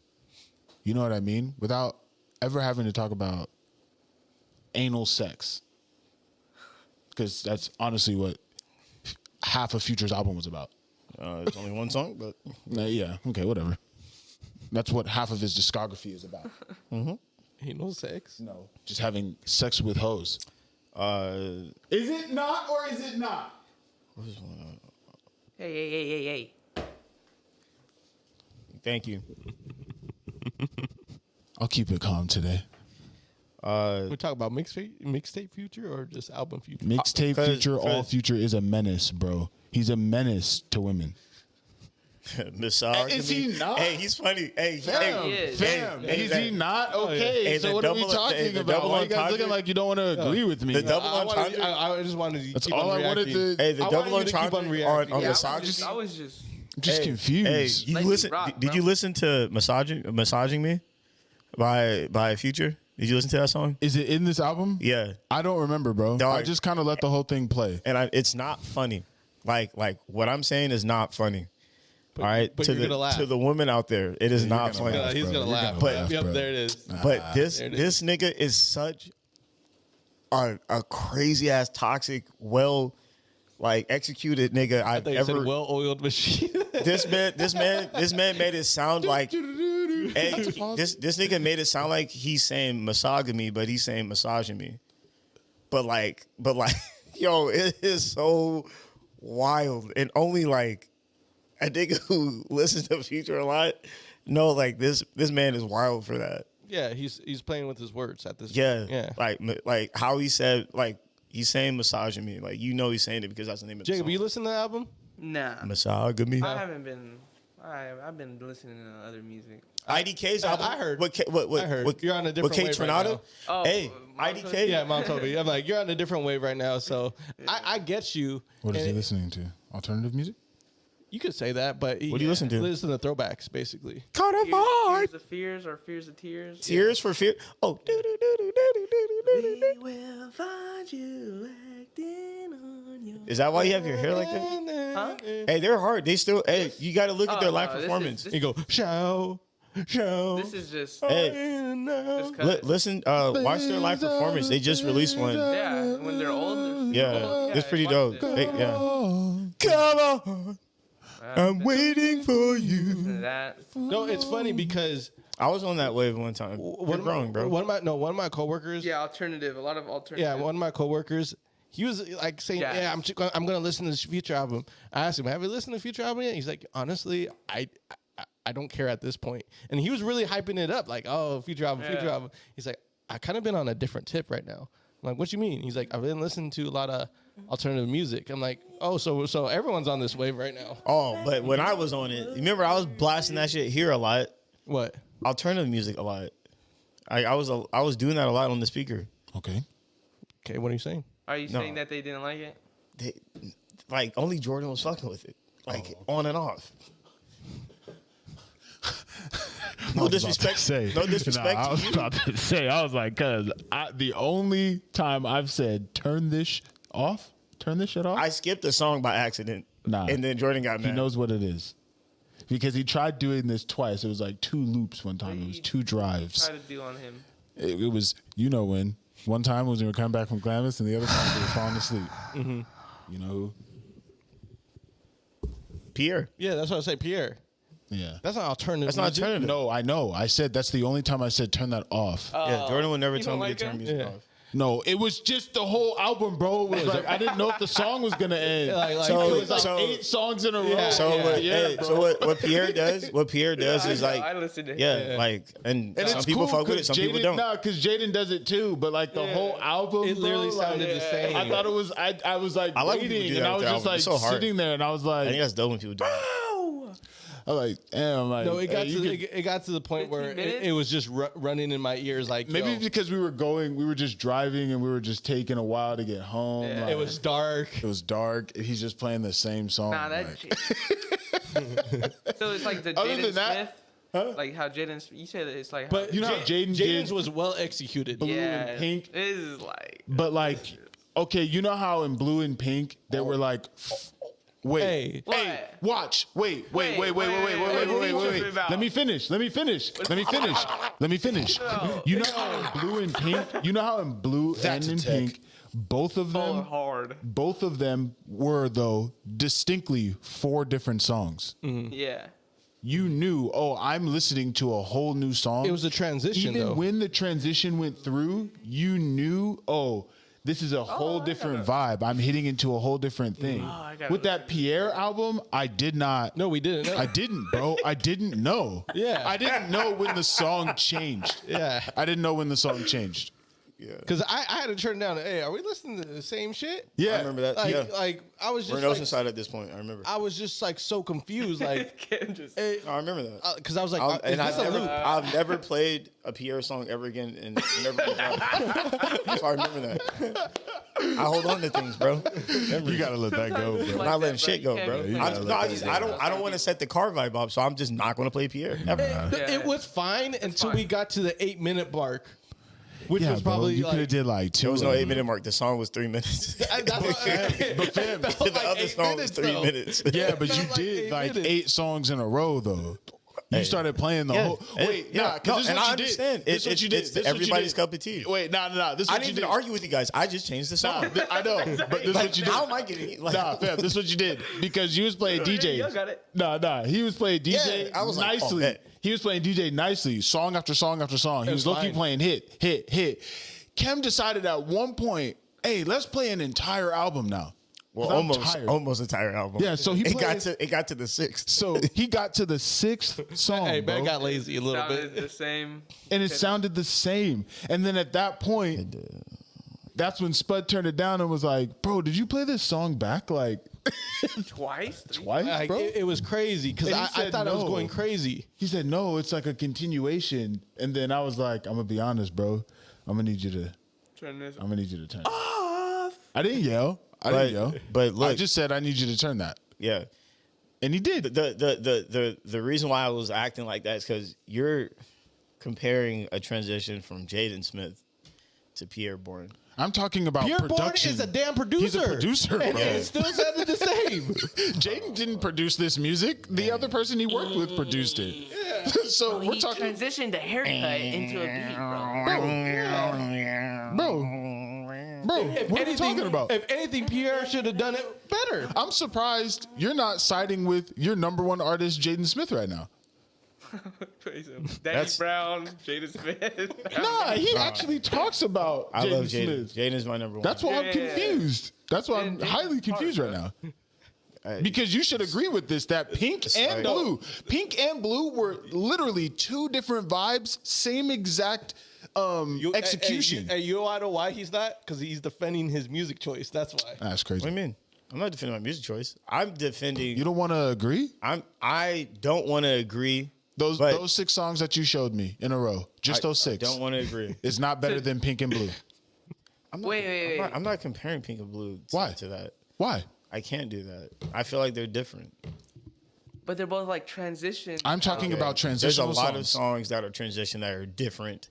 You know what I mean? Without ever having to talk about anal sex, because that's honestly what half of Future's album was about. It's only one song, but Yeah, okay, whatever. That's what half of his discography is about. Anal sex. No, just having sex with hoes. Is it not or is it not? Hey. thank you. I'll keep it calm today. We talk about mixtape Future or just album Future? Mixtape Future, all 'cause- Future is a menace, bro. He's a menace to women. Misogyny. Is he not? Hey, he's funny. Hey, He is. Fam, hey, is that- he not? Oh, yeah. Okay, Hey, so the what are we double- hey, talking the about? double Why you guys entendre- looking like you don't want to agree with me? the double entendre. I just wanted to That's keep all on I wanted reacting. to. Hey, the I double wanted you to keep entendre on on reacting. on Yeah, misogyny. I was just I'm just confused. Hey, you Let me listen? rock, did bro. you listen to "Massaging Me" by Future? Did you listen to that song? Is it in this album? Yeah, I don't remember, bro. Dog. I just kind of let the whole thing play. and it's not funny. Like what I'm saying is not funny. All right, but to you're gonna laugh. the women out there, it is you're not gonna funny. laugh, He's bro. gonna You're laugh. gonna But laugh, yep, bro. there it is. But this there it this nigga is such a crazy ass toxic, well executed nigga I've They said ever. well-oiled machine. This man made it sound like. Hey, this nigga made it sound like he's saying misogamy, but he's saying massaging me. But like, yo, it is so wild, and only like a nigga who listens to Future a lot know like this man is wild for that. Yeah, he's playing with his words at this Yeah, point. Yeah. like how he said like he's saying massaging me, like he's saying it because that's the name of the Jacob, song. you listen to the album? nah. Massagamy. I haven't been. I've been listening to other music. IDK's album. I heard. What I heard. You're on a different Kate wave right Trinata? now. Oh, Hey, Mount IDK. Yeah, Mount Toby. I'm like, you're on a different wave right now, so I get you. What is And he listening to? Alternative music? You could say that, but What do you listen to? Listen to throwbacks, basically. Caught up hard. Fears of Fears or Fears of Tears. Tears for fear. Oh, We will find you acting on your. is that why you have your hair like that? Huh? Hey, they're hard. They still. Hey, you got to look at their Oh, live no, this performance. is- You go, show. This is just. Hey, just 'cause- listen. Watch their live performance. They just released one. Yeah, when they're old. Yeah, it's pretty watch dope. it. Yeah. Come on, I'm waiting for you. That. No, it's funny because I was on that wave one time. We're growing, bro. One of my coworkers. Yeah, alternative. A lot of alternative. Yeah, one of my coworkers, he was like saying, Yes. "Yeah, I'm gonna listen to this Future album." I asked him, "Have you listened to Future album yet?" He's like, "Honestly, I don't care at this point." And he was really hyping it up, like, "Oh, Future album, Future Yeah. album." He's like, "I kind of been on a different tip right now." I'm like, "What you mean?" He's like, "I've been listening to a lot of alternative music." I'm like, "Oh, so everyone's on this wave right now." Oh, but when I was on it, remember I was blasting that shit here a lot. What? Alternative music a lot. I was doing that a lot on the speaker. Okay. Okay, what are you saying? Are you No. saying that they didn't like it? They, like only Jordan was fucking with it, like on and off. No disrespect. No disrespect. I to was you. about to say. I was like, cause the only time I've said turn this shit off, I skipped a song by accident. Nah. And then Jordan got he mad. knows what it is. Because he tried doing this twice. It was like 2 loops one time. It was 2 drives. Try to do on him. It was, you know when. One time was when we were coming back from Glamis, and the other time we were falling asleep. Mm-hmm. You know who? Pierre. Yeah, that's what I say, Pierre. Yeah. That's not alternative. That's not music. alternative. No, I know. I said that's the only time I said turn that off. Yeah, Jordan would never You tell don't me like to turn him? music Yeah. off. No, it was just the whole album, bro. It was like I didn't know if the song was gonna end. So- it was like so- 8 songs in a row. Yeah. So what? Yeah, Hey, bro. so what Pierre does? What Pierre does I is know, like, I listened to him. yeah, like, and And some it's people cool fuck with it, 'cause some people Jaden- don't. Nah, because Jaden does it too. But like the whole album, It literally bro, sounded like, the same. I thought it was. I was like I like when people waiting, do and that I with was their just album. like It's so hard. sitting there, and I was I like, think that's dope when people do that. I was like, damn, like No, it got hey, you to could- it got to the point 15 where minutes? it was just running in my ears. Like maybe yo, because we were just driving, and we were just taking a while to get home. Yeah. like, it was dark. It was dark. He's just playing the same song. Nah, that. like- So it's like the Other Jaden than that- Smith. Like how Jaden. You said it's like. But You know how Jaden did- Jaden's was well executed. Blue yeah, and Pink. This is like. But like, okay, you know how in Blue and Pink they were like, wait, Hey. What? watch, wait. What are you tripping about? Let me finish. You know how in Blue and Pink, That's and a in tech. Pink, both of Fall them, hard. both of them were though distinctly 4 different songs. Yeah. You knew, oh, I'm listening to a whole new song. It was a transition, Even though. when the transition went through, you knew, oh, this is a whole different vibe. I'm hitting into a whole different thing. I gotta With that Pierre album, I did not. No, we didn't. No. I didn't, bro. I didn't know. Yeah. I didn't know when the song changed. Yeah. I didn't know when the song changed. Because I had to turn down. Hey, are we listening to the same shit? Yeah. I remember that. Like, yeah. like I was We're just in like, Oceanside at this point. I remember. I was just like so confused. Like, Can't just. hey, I remember that. because I was like, is And this a loop? I've never played a Pierre song ever again, and never. So I remember that. I hold on to things, bro. You gotta let that go, Sometimes it's bro. like I'm not letting that, shit bro. go, You bro. can't You gotta let that go. I don't want to set the car vibe up, so I'm just not going to play Pierre ever. It was fine until fine. we got to the 8-minute mark, which Yeah, was bro. probably You could have like. did like 2. There was no of them. 8-minute mark. The song was 3 minutes. That's what, But fam, felt The like other 8 song was minutes, 3 though. minutes. Yeah, but you felt like did 8 like minutes. 8 songs in a row though. You started playing the Yeah. whole. Wait, Yeah. nah, No, because this is and what I you understand. did. This is what you did. It's This is what you everybody's did. cup of tea. Wait, nah. This is I what didn't you even did. argue with you guys. I just changed the song. I know, but this is what you did. How am I getting it? Like, Nah, fam, this is what you did because you was playing DJ. y'all got it. Nah, he was playing DJ Yeah, I was like, oh, nicely. bet. He was playing DJ nicely, song after song after song. He It was was low-key fine. playing hit. Kem decided at one point, hey, let's play an entire album now. well, 'Cause I'm tired. almost entire album. Yeah, so he it played- got to the 6th. So he got to the 6th song, Hey, bro, man, got lazy a little Sounded bit. the same. and it sounded the same. And then at that point, that's when Spud turned it down and was like, bro, did you play this song back like Twice? twice, Like, bro? it was crazy because And he I said thought I was no. going crazy. He said, no, it's like a continuation. And then I was like, I'm going to be honest, bro. I'm going to need you to Turn this. turn it. I didn't yell. But look, I just said, I need you to turn that. yeah. And he did. The reason why I was acting like that is because you're comparing a transition from Jaden Smith to Pierre Bourne. I'm talking about Pierre Bourne production. is a damn producer. He's a producer, and bro. it still sounded the same. Jaden didn't produce this music. The other person he worked with produced it. So we're He talking, transitioned a haircut into a beat, bro. bro. What are you talking about? If anything, Pierre should have done it better. I'm surprised you're not siding with your number one artist, Jaden Smith, right now. Danny That's- Brown, Jada Smith. Nah, he actually talks about I love Jaden Jaden. Smith. Jaden is my number one. That's why I'm Yeah. confused. That's why I'm Jaden's highly hard, confused right bro. now. Because you should agree with this that Pink and like- Pink and Blue were literally 2 different vibes, same exact execution. Hey, you know why he's not? Because he's defending his music choice. That's why. That's What do crazy. you mean? I'm not defending my music choice. I'm defending. You don't want to agree? I don't want to agree. Those But- those 6 songs that you showed me in a row, just those 6. I don't want to agree. It's not better than Pink and Blue. I'm not, Wait. I'm not comparing Pink and Blue Why? to that. Why? I can't do that. I feel like they're different. But they're both like transition. I'm talking about There's a transitional lot songs. of songs that are transition that are different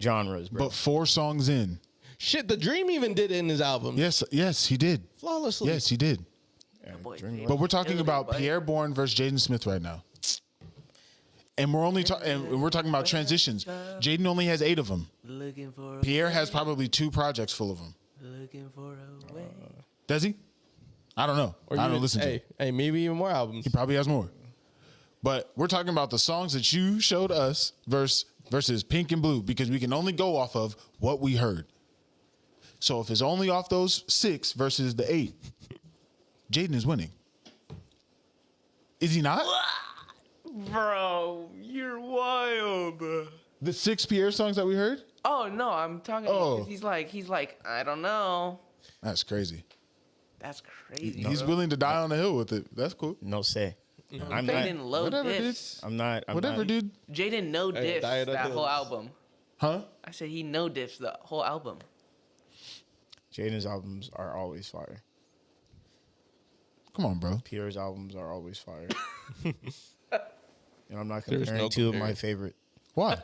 genres, bro. But 4 songs in. Shit, The Dream even did it in his album. Yes, he did. Flawlessly. Yes, he did. Boy, Dream- But we're talking Elevate, about buddy. Pierre Bourne versus Jaden Smith right now. And we're talking about transitions. Jaden only has 8 of them. Looking for Pierre has probably 2 projects full of them. looking for a way. Does he? I don't know. I don't listen to it. Hey, maybe even more albums. He probably has more. But we're talking about the songs that you showed us versus Pink and Blue, because we can only go off of what we heard. So if it's only off those 6 versus the 8, Jaden is winning. Is he not? Bro, you're wild. The 6 Pierre songs that we heard? Oh no, I'm talking. Oh. He's like, I don't know. That's crazy. That's crazy. He's willing to die on the hill with it. That's cool. No say. I'm Jaden not. low Whatever, diffs. I'm not. Whatever, dude. Jaden no diffs Diet of that whole Hills. album. Huh? I said he no diffs the whole album. Jaden's albums are always fire. Come on, bro. Pierre's albums are always fire. And I'm not There's comparing no 2 of my comparing. favorite. Why?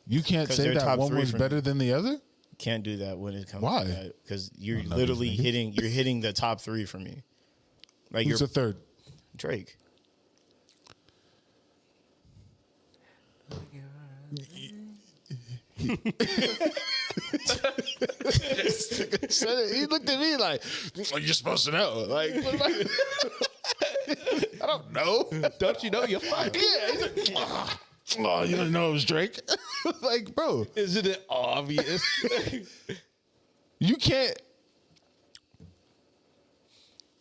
You can't 'Cause say they're that top one 3 was for better me. than the other? Can't do that when it comes Why? to that, because you're no, literally these niggas. hitting the top 3 for me. Like Who's you're the third? Drake. He looked at me like, oh, you're supposed to know. Like, what am I? I don't know. Don't you know you're fine? Yeah. He's like, oh, you didn't know it was Drake? Like, bro, Isn't it obvious? you can't.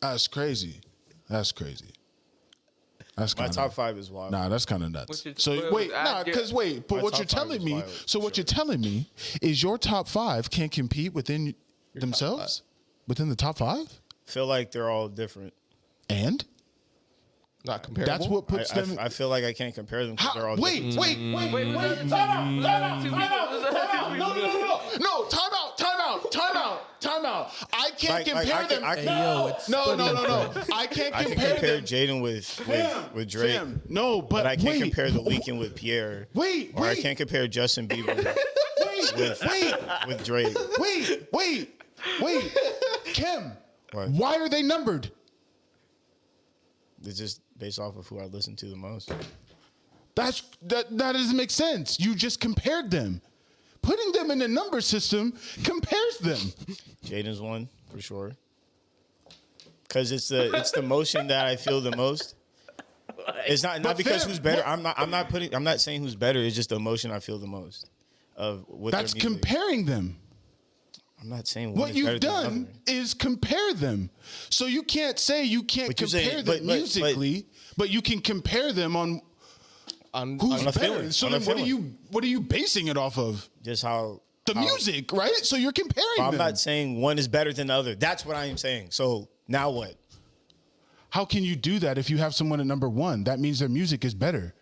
That's crazy. That's crazy. That's My kind top 5 is wild. Nah, that's kind of nuts. What's your- So wait, wait, I- nah, because wait, but My what top you're 5 telling is me, wild, so what sure. you're telling me is your top 5 can't compete within themselves, within the top 5, Feel like they're all different. and Not comparable. that's what puts them. I feel like I can't compare them because they're all Wait, different. wait, wait, wait, wait! Time out! Time out! Time out! Time out! No, no, no, no! No! Time out! Time out! Time out! Time out! I can't compare them. I can, No, no, no, no, no! I can't I can compare compare them. Jaden with Drake. Fam, no, but But I can't wait, compare The Weeknd with Pierre. Wait, Or I wait. can't compare Justin Bieber with Drake. Wait, Kim. What? Why are they numbered? It's just based off of who I listen to the most. That doesn't make sense. You just compared them. Putting them in a number system compares them. Jaden's one for sure. Cause it's the motion that I feel the most. It's not But because fam, who's better. what- I'm not saying who's better. It's just the emotion I feel the most of with That's their music. comparing them. I'm not saying one What is you've better than the done other. is compare them. So you can't say you can't But you're compare saying- them but- musically, but you can compare them on on who's on a better. feeling, So on a then what are feeling. you basing it off of? Just how The how- music, right? So you're comparing But I'm them. not saying one is better than the other. That's what I am saying. So now what? How can you do that if you have someone at number 1? That means their music is better.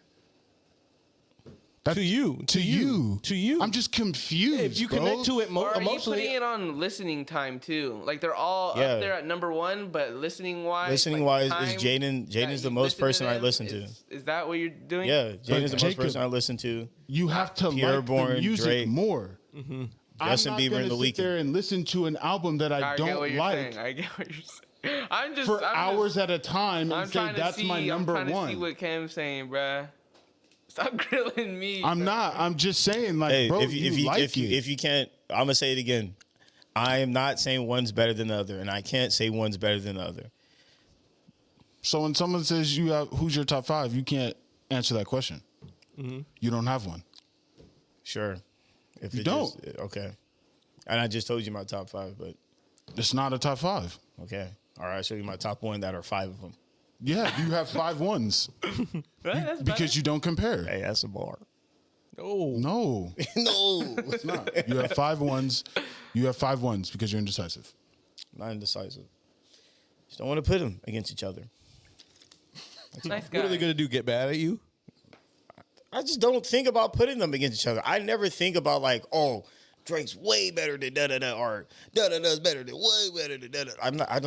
to you, To you. to you. I'm just confused. if you bro. connect to it Or are you emotionally. putting it on listening time too? Like they're all Yeah. up there at number 1, but listening wise, Listening wise is Jaden. Jaden's the most person I listen to. Is that what you're doing? Yeah, Jaden's the most Jacob- person I listen to. You have to Pierre like Bourne, the music Drake. more. I'm Justin not Bieber gonna and The sit Weeknd. there and listen to an album that I, I get what don't you're like saying. I get what you're saying. I'm just for I'm hours Just, at a time and I'm say trying to that's see. my number I'm trying one. to see what Cam's saying, bruh. Stop grilling me. I'm bruh. not. I'm just saying, like, Hey, bro, if you like if you it. if you can't, I'm gonna say it again. I am not saying one's better than the other, and I can't say one's better than the other. So when someone says you have who's your top 5, you can't answer that question. You don't have one. Sure, if You it don't. just- okay. And I just told you my top 5, but It's not a top 5. okay. All right, I'll show you my top 1 that are 5 of them. Yeah, you have 5 ones Right, that's because you don't compare. Hey, that's a bar. Oh, No, No, it's not. You have 5 ones. You have 5 ones because you're indecisive. not indecisive. Just don't want to put them against each other. nice guy. what are they gonna do? Get mad at you? I just don't think about putting them against each other. I never think about like, oh, Drake's way better than da da da, or da da da's better than way better than da da. I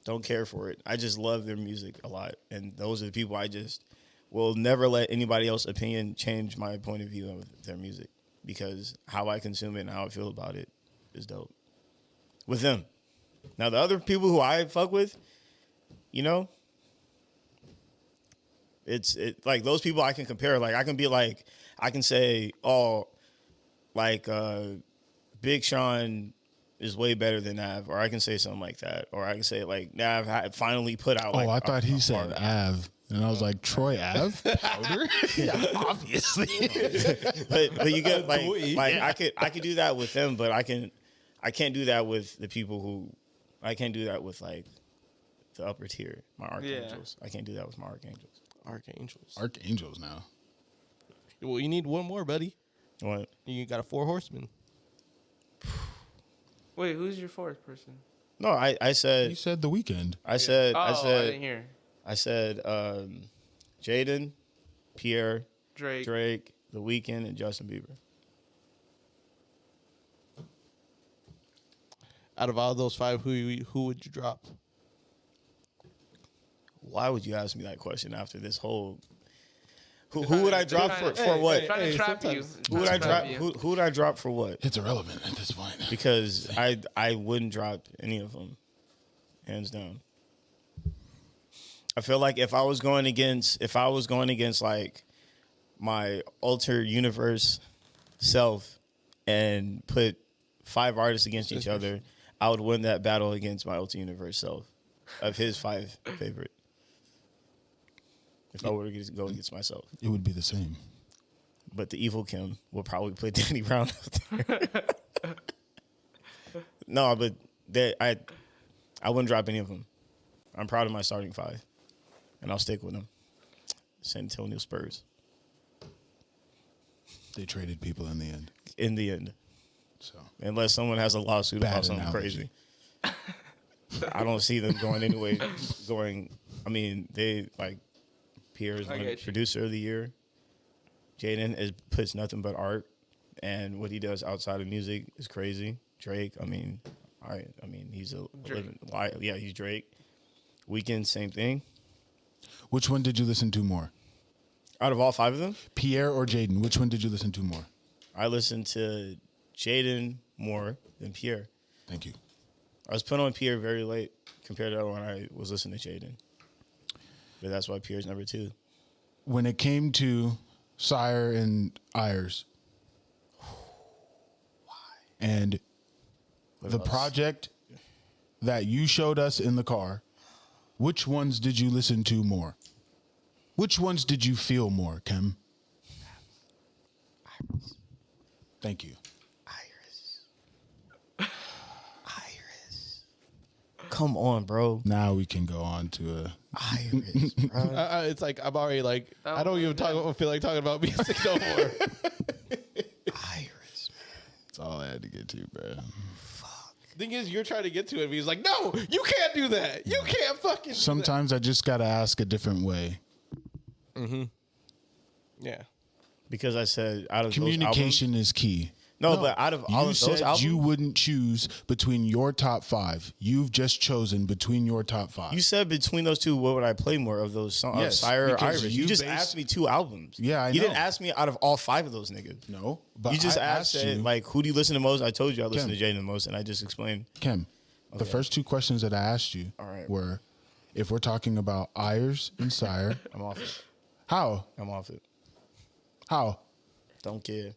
don't care for it. I just love their music a lot, and those are the people I just will never let anybody else's opinion change my point of view of their music, because how I consume it and how I feel about it is dope. With them, now the other people who I fuck with, you know, It's like those people I can compare. Like I can be like, I can say, oh, like Big Sean is way better than Nav, or I can say something like that, or I can say like Nav finally put out. Like, I thought he said Av, and I was like Troy Ave powder. Yeah, obviously. but you get like I could do that with them, but I can't do that with the people who I can't do that with like the upper tier, my archangels. I can't do that with my archangels. Archangels now. Well, you need one more, buddy. What? You got a 4 horsemen. Wait, who's your fourth person? No, I said You said The Weeknd. I said I didn't hear. I said Jaden, Pierre, Drake. The Weeknd, and Justin Bieber. Out of all those 5, who would you drop? Why would you ask me that question after this whole? Who would I drop for what? Trying to trap you. Who would I drop? Who would I drop for what? It's irrelevant at this point. Because I wouldn't drop any of them, hands down. I feel like if I was going against like my alter universe self and put 5 artists against each other, I would win that battle against my alter universe self of his 5 favorite. If I were to go against myself. It would be the same. But the evil Kim will probably put Danny Brown out there. No, but I wouldn't drop any of them. I'm proud of my starting 5. And I'll stick with them. San Antonio Spurs. They traded people in the end. In the end. So Unless someone has a lawsuit Bad about something analogy. crazy. I don't see them going anyway. They like Pierre's producer of the year. Jaden puts nothing but art, and what he does outside of music is crazy. Drake, he's he's Drake. Weeknd, same thing. Which one did you listen to more? Out of all 5 of them, Pierre or Jaden? Which one did you listen to more? I listened to Jaden more than Pierre. Thank you. I was put on Pierre very late compared to when I was listening to Jaden. But that's why Pierre's number 2. When it came to Sire and Ayers, and the project that you showed us in the car, which ones did you listen to more? Which ones did you feel more, Kim? Iris. Thank you. Iris. Come on, bro. Now we can go on to a... Iris, bro. It's like I'm already like I don't even feel like talking about music no more. Iris, man. That's all I had to get to, bro. Thing is, you're trying to get to it. But he's like, no, you can't do that. You can't fucking. Sometimes I just got to ask a different way. Yeah. Because I said out of Communication is key. No, but out of all of those albums, you wouldn't choose between your top 5. You've just chosen between your top 5. you said between those 2, what would I play more of those songs? Yes, Sire or because Iris? you You just based- asked me 2 albums. Yeah, I You know. didn't ask me out of all 5 of those niggas. No, but You just I asked you, like, who do you listen to most? I told you I listen Kim. to Jaden the most, and I just explained. Kim, the first 2 questions that I asked you were, if we're talking about Ayers and Sire, I'm off it. how? I'm off it. How? Don't care.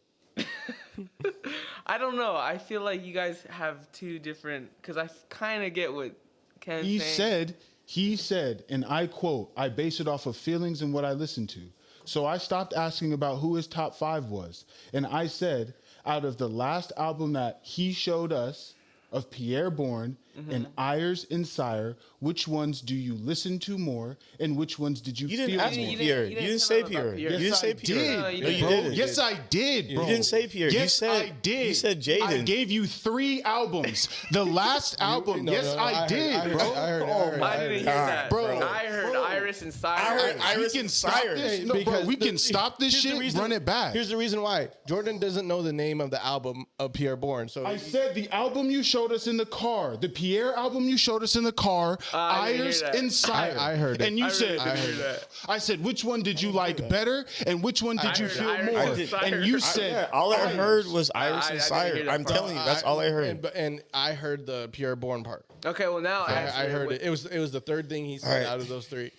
I don't know. I feel like you guys have 2 different. Because I kind of get what Ken's saying. He said, and I quote, I base it off of feelings and what I listen to. So I stopped asking about who his top 5 was. And I said, out of the last album that he showed us of Pierre Bourne and Ayers and Sire, which ones do you listen to more and which ones did you You feel didn't ask more? me You Pierre. didn't You didn't tell say him about Pierre. Pierre. You didn't say Pierre. No, No, you you didn't. didn't. Yes, I did, bro. You didn't say Pierre. Yes, You said I did. You said Jaden. I gave you 3 albums. The last album. I did, bro. I didn't hear that. Bro. I heard Iris and Sire. I heard Iris we can and stop Sire. this. No, bro, we can stop this here's the shit. reason- Run it back. Here's the reason why. Jordan doesn't know the name of the album of Pierre Bourne. So I said the album you showed us in the car, the Pierre album you showed us in the car, I didn't Ayers hear that. and Sire. I heard it. And you I said, really didn't hear that. I said, which one did you like better, and which one did you heard feel Iris more? and Sire. And you Yeah, said, All I Ayers. heard was Iris I and didn't Sire. hear that I'm part. telling you, that's all I heard. And I heard the Pierre Bourne part. Okay, well now I heard it. It was the third thing he said All right. out of those 3.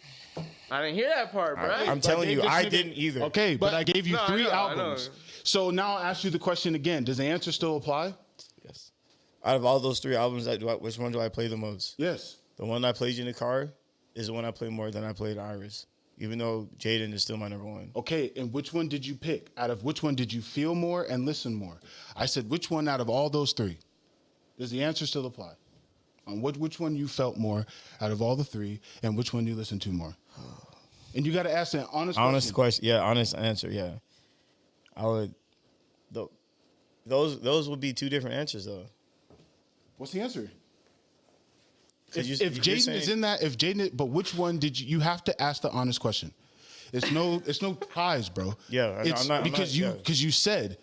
I didn't hear that part, bro. I'm telling you, I didn't either. Okay, but I gave you No, I 3 know, I albums. know. So now I'll ask you the question again. Does the answer still apply? Yes. Out of all those 3 albums, which one do I play the most? Yes. The one I played you in the car is the one I play more than I played Iris. Even though Jaden is still my number 1. Okay, and which one did you pick? Out of which one did you feel more and listen more? I said, which one out of all those 3? Does the answer still apply? On which one you felt more out of all the 3, and which one you listened to more? And you got to ask an honest Question. Yeah, honest answer. Yeah, I would. Those would be 2 different answers though. What's the answer? 'Cause If you're Jaden is in that, but which one did you? You have to ask the honest question. It's no ties, bro. Yeah, it's I'm not- because you said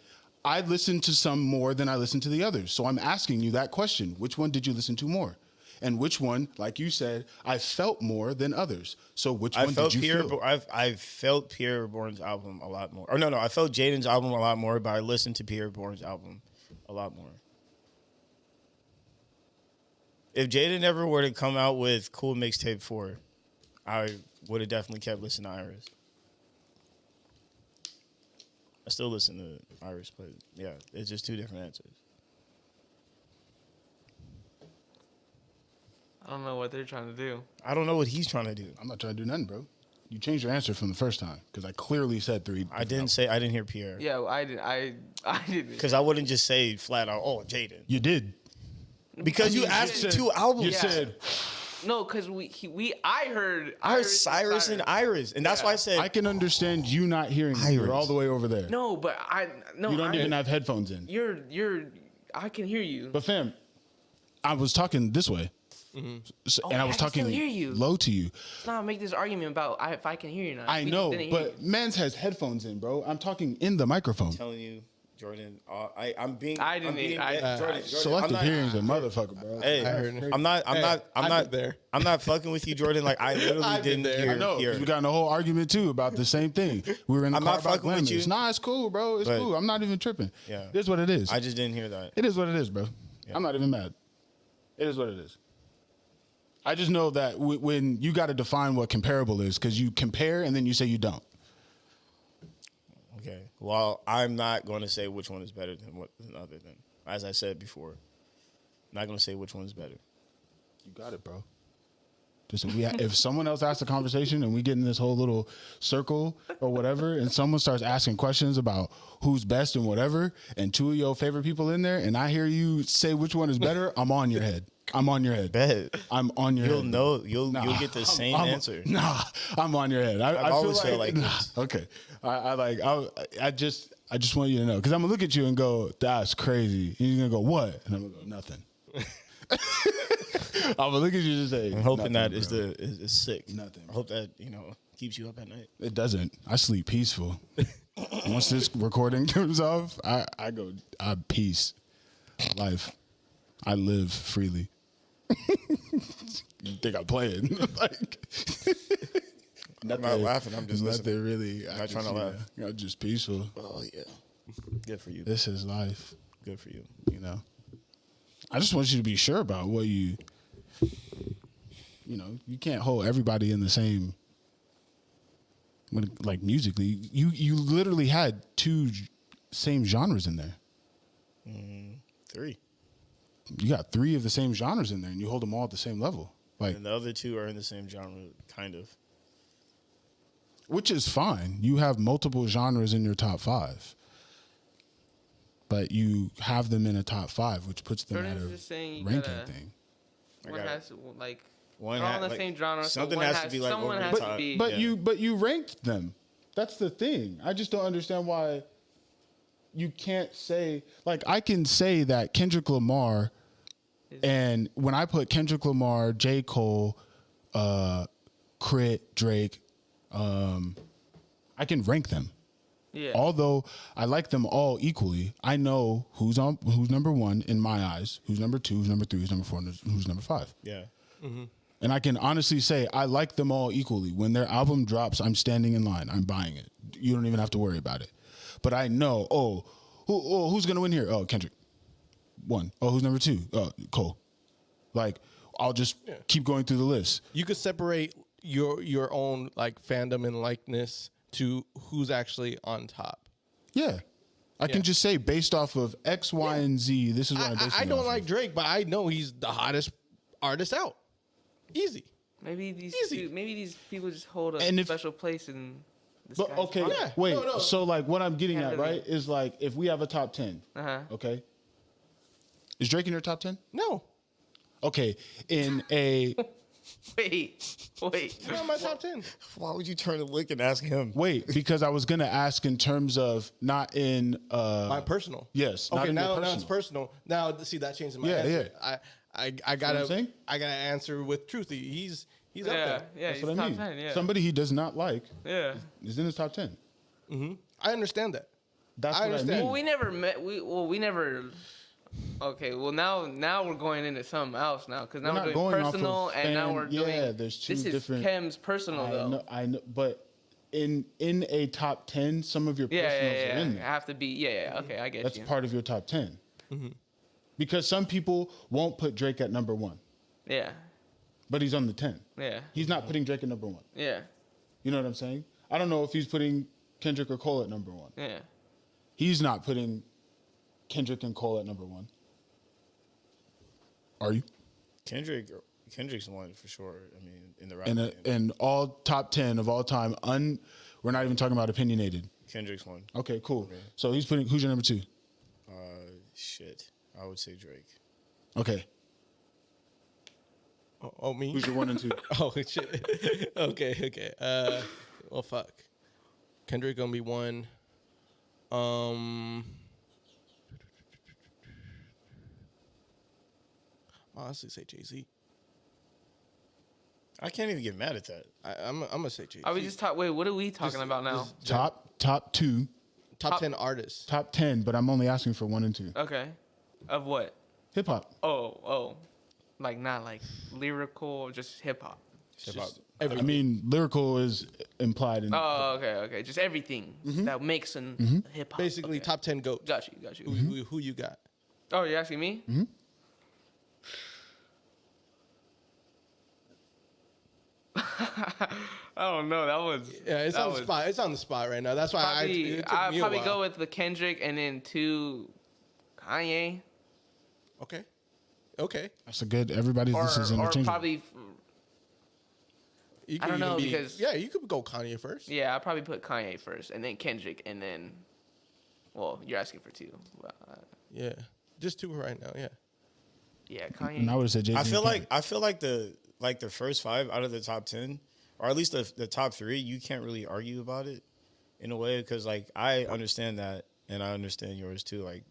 I listened to some more than I listened to the others. So I'm asking you that question: which one did you listen to more? And which one, like you said, I felt more than others. So which one did you feel? I felt Pierre Bourne's album a lot more. Or no, I felt Jaden's album a lot more, but I listened to Pierre Bourne's album a lot more. If Jaden ever were to come out with Cool Mixtape 4, I would have definitely kept listening to Iris. I still listen to Iris, but yeah, it's just 2 different answers. I don't know what they're trying to do. I don't know what he's trying to do. I'm not trying to do nothing, bro. You changed your answer from the first time because I clearly said 3. I didn't hear Pierre. Yeah, I didn't. Because I wouldn't just say flat out, oh, Jaden. You did. Because you asked 2 albums. You said No, because I heard Cyrus and Iris. And that's why I said I can understand you not hearing me. You're Iris. all the way over there. No, but You don't even have headphones in. I can hear you. But fam, I was talking this way. So, Oh, and I was I can still talking hear you. low to you. Let's not make this argument about if I can hear you or not. I We know, didn't hear but you. Mans has headphones in, bro. I'm talking in the microphone. telling you, Jordan, I'm being I didn't- I'm being, I- Jordan, Selective I'm not, hearing's a motherfucker, bro. Hey, I heard- I'm not I've been there. I'm not fucking with you, Jordan. Like I literally I've been didn't there. hear I know. 'Cause hear. We got in a whole argument too about the same thing. We were in the I'm car not about fucking with lemons. you. Nah, it's cool, bro. It's But- cool. I'm not even tripping. Yeah. It is what it is. I just didn't hear that. It is what it is, bro. I'm not even mad. It is what it is. I just know that when you got to define what comparable is, because you compare and then you say you don't. Okay. Well, I'm not going to say which one is better than other than. As I said before, I'm not going to say which one is better. You got it, bro. Just if someone else asks a conversation and we get in this whole little circle or whatever, and someone starts asking questions about who's best and whatever, and 2 of your favorite people in there, and I hear you say which one is better, I'm on your head. I'm on your head. Bet. I'm on your You'll head. know. You'll get the same answer. Nah, I'm on your head. I always feel felt like nah, this. okay. I just want you to know because I'm gonna look at you and go, "That's crazy." And you're gonna go, "What?" And I'm gonna go, "Nothing." I'm gonna look at you and say, I'm hoping "Nothing, that is bro." is sick. Nothing. I hope that keeps you up at night. It doesn't. I sleep peaceful. Once this recording comes off, I peace, life. I live freely. You think I'm playing? Like, I'm not laughing. I'm just listening. nothing really. I'm not trying to laugh. I'm just peaceful. Oh yeah. Good for you. This is life. Good for you. You know. I just want you to be sure about what you you can't hold everybody in the same. Like musically, you literally had 2 same genres in there. 3. You got 3 of the same genres in there, and you hold them all at the same level. Like, And the other 2 are in the same genre, kind of. which is fine. You have multiple genres in your top 5, but you have them in a top 5, which puts them Jordan's at a just saying you ranking gotta- thing. One has to, like One they're all ha- in the like, same genre. So something one has to be, like, someone over the has top. to be. But Yeah. you ranked them. That's the thing. I just don't understand why you can't say, like, I can say that Kendrick Lamar, and when I put Kendrick Lamar, J. Cole, Crit, Drake, I can rank them. Yeah. Although I like them all equally, I know who's number 1 in my eyes, who's number 2, who's number 3, who's number 4, and who's number 5. Yeah. And I can honestly say I like them all equally. When their album drops, I'm standing in line. I'm buying it. You don't even have to worry about it. But I know, who's going to win here? Oh, Kendrick. 1. Oh, who's number 2? Oh, Cole. Like, I'll just keep going through the list. You could separate your own like fandom and likeness to who's actually on top. Yeah. I can just say based off of X, Y, and Z, this is what I'm basing I it don't off like of. Drake, but I know he's the hottest artist out. Easy. Maybe these Easy. maybe these people just hold a And if- special place in this But guy's okay, heart. Yeah, wait. no. So like what I'm getting Can't at, really- right, is like if we have a top 10, Uh-huh. okay? Is Drake in your top 10? No. Okay, in a Wait. He's not in my top 10. Why would you turn and look and ask him? wait, because I was gonna ask in terms of not in My personal. yes, not Okay, in your now it's personal. Now see that changes my Yeah, answer. yeah. I what I'm gotta saying? answer with truth. He's up Yeah, there. yeah, That's he's what I top mean. 10, yeah. Somebody he does not like Yeah. is in his top 10. I understand that. That's I what understand. I mean. Well, we never met. We never. Okay, well now we're going into something else now because now We're we're not doing going off personal of and now fan- we're yeah, doing. there's two this different- is Kem's personal though. I know, but in a top 10, some of your Yeah, personals yeah, are yeah. in I there. have to be. Yeah. Okay, I get That's you. part of your top 10. Because some people won't put Drake at number 1, Yeah, but he's on the 10. yeah, He's not putting Drake at number 1. yeah, You know what I'm saying? I don't know if he's putting Kendrick or Cole at number 1. yeah. He's not putting Kendrick and Cole at number 1. Are you? Kendrick's one for sure. I mean, in the rap And game. and all top 10 of all time. We're not even talking about opinionated. Kendrick's one. Okay, cool. So he's putting. Who's your number 2? Shit. I would say Drake. Okay. Oh, me? Who's your 1 and 2? Oh shit. Okay. Well, fuck. Kendrick gonna be 1. Honestly, say Jay-Z. I can't even get mad at that. I'm gonna say Jay-Z. Are we just talk? Wait, what are we talking about now? Top 2, top 10 artists? top 10, but I'm only asking for 1 and 2. Okay, of what? Hip hop. Oh, like not like lyrical, just hip hop. Hip-hop. I mean, lyrical is implied in. Oh, okay, just everything that makes an hip hop. Basically, okay. top 10 goats. Got you. Who you got? Oh, you're asking me? I don't know. That was Yeah, it's that on the was spot. It's on the spot right now. That's why Probably, it took I'd me a probably while. go with the Kendrick and then 2 Kanye, Okay. That's a good. Everybody's. This is or interchangeable. probably You I could don't know, even because- yeah, you could go Kanye first. yeah. I'd probably put Kanye first and then Kendrick and then. Well, you're asking for 2. But, Yeah, just 2 right now. Yeah. yeah, Kanye. And I would have said Jay-Z. I feel and like the first 5 out of the top 10, or at least the top 3, you can't really argue about it in a way, because like I understand that and I understand yours too. Like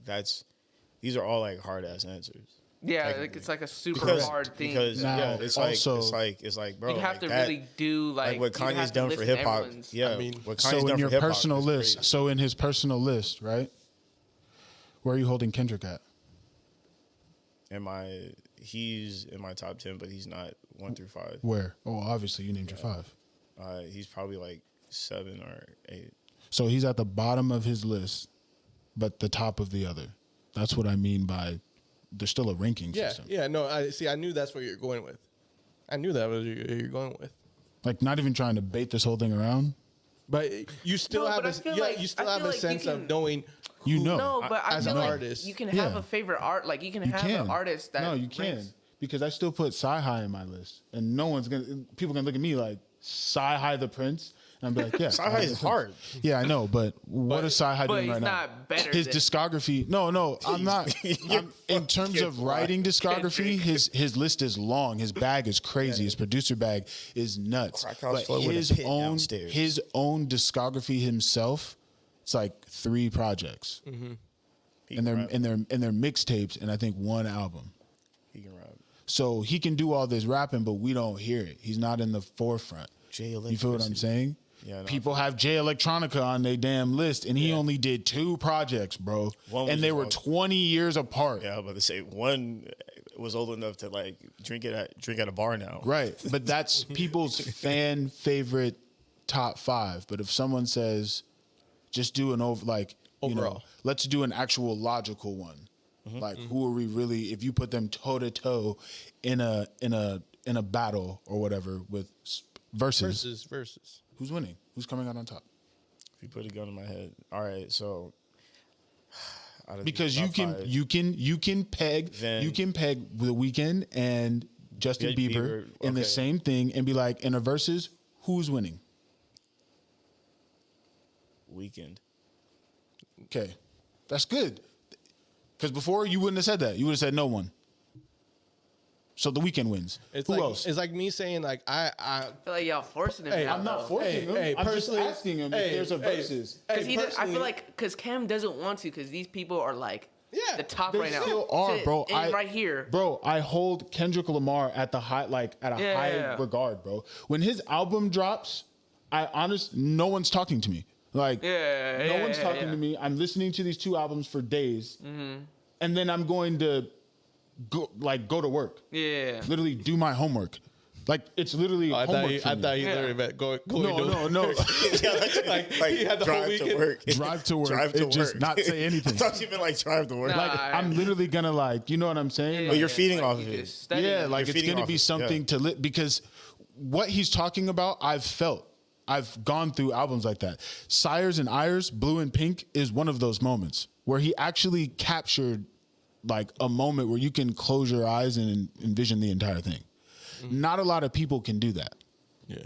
these are all like hard ass answers. yeah, technically. like, it's like a super Because hard thing. because Now, yeah, it's also- like bro, you have like to that, really do like what you have Kanye's to done for listen to hip hop. everyone's- Yeah, I mean, what Kanye's So done in your for hip-hop personal is list, crazy. so in his personal list, right? Where are you holding Kendrick at? He's in my top 10, but he's not 1 through 5. Where? Oh, obviously you named your 5. He's probably like 7 or 8. So he's at the bottom of his list, but the top of the other. That's what I mean by there's still a ranking Yeah, system. yeah. No, I knew that's what you're going with. I knew that was what you're going with. Like not even trying to bait this whole thing around. But you still No, have but I feel like- you still I have feel a like you sense of can- knowing. You know. No, but I as feel an like artist. you can have Yeah. a favorite art. Like you can You have can. an artist that no, you can ranks- because I still put Sci-Hi in my list, and no one's gonna. People gonna look at me like Sci-Hi the Prince, and I'm be like, yeah, Sci-Hi is hard. Yeah, I know, but what is Sci-Hi but doing he's right now? not better His than- discography. No, I'm not. In terms of writing discography, his list is long. His bag is crazy. His producer bag is nuts. Crack house But flow with a his pit own downstairs. his own discography himself, it's like 3 projects, He and can they're rap. and they're mixtapes, and I think 1 album. He can rap. So he can do all this rapping, but we don't hear it. He's not in the forefront. Jay You feel what I'm Electricity. saying? Yeah, I know. People have Jay Electronica on their damn list, and he only did 2 projects, bro. One was And they just were all- 20 years apart. Yeah, I was about to say one was old enough to like drink at a bar now. Right. But that's people's fan favorite top 5. But if someone says, just do an Overall. let's do an actual logical one. Like who are we really, if you put them toe to toe in a battle or whatever with versus. Versus. Who's winning? Who's coming out on top? If you put a gun in my head, all right. So out of Because these you top can five, you can peg Then- you can peg The Weeknd and Justin Bieber in the okay. same thing and be like, in a versus, who's winning? Weekend. Okay, that's good. Because before you wouldn't have said that. You would have said no one. So The Weeknd wins. It's Who like, else? It's like me saying like I I feel like y'all forcing him. Hey, now, I'm not though. forcing him. I'm just personally- asking him if there's a versus. Cause I feel like because Cam doesn't want to because these people are like Yeah, the top They right now. still are, bro. And right here. Bro, I hold Kendrick Lamar at the high, like at a Yeah, high yeah. regard, bro. When his album drops, no one's talking to me. Like, no one's talking to me. I'm listening to these two albums for days, and then I'm going to go to work. Yeah. Literally do my homework. Like, it's literally I homework thought for me. you literally meant going to No. like he had the whole drive to weekend. work. Drive to work. Drive to It just work. not say anything. I thought you meant like drive to work. Nah. Like, I'm literally gonna like, you know what I'm saying? But you're feeding off of you it. just study Yeah, it. like You're it's feeding going to off be it, something yeah. to lit because what he's talking about, I've felt. I've gone through albums like that. Sires and Ires, Blue and Pink is one of those moments where he actually captured like a moment where you can close your eyes and envision the entire thing. Not a lot of people can do that. Yeah.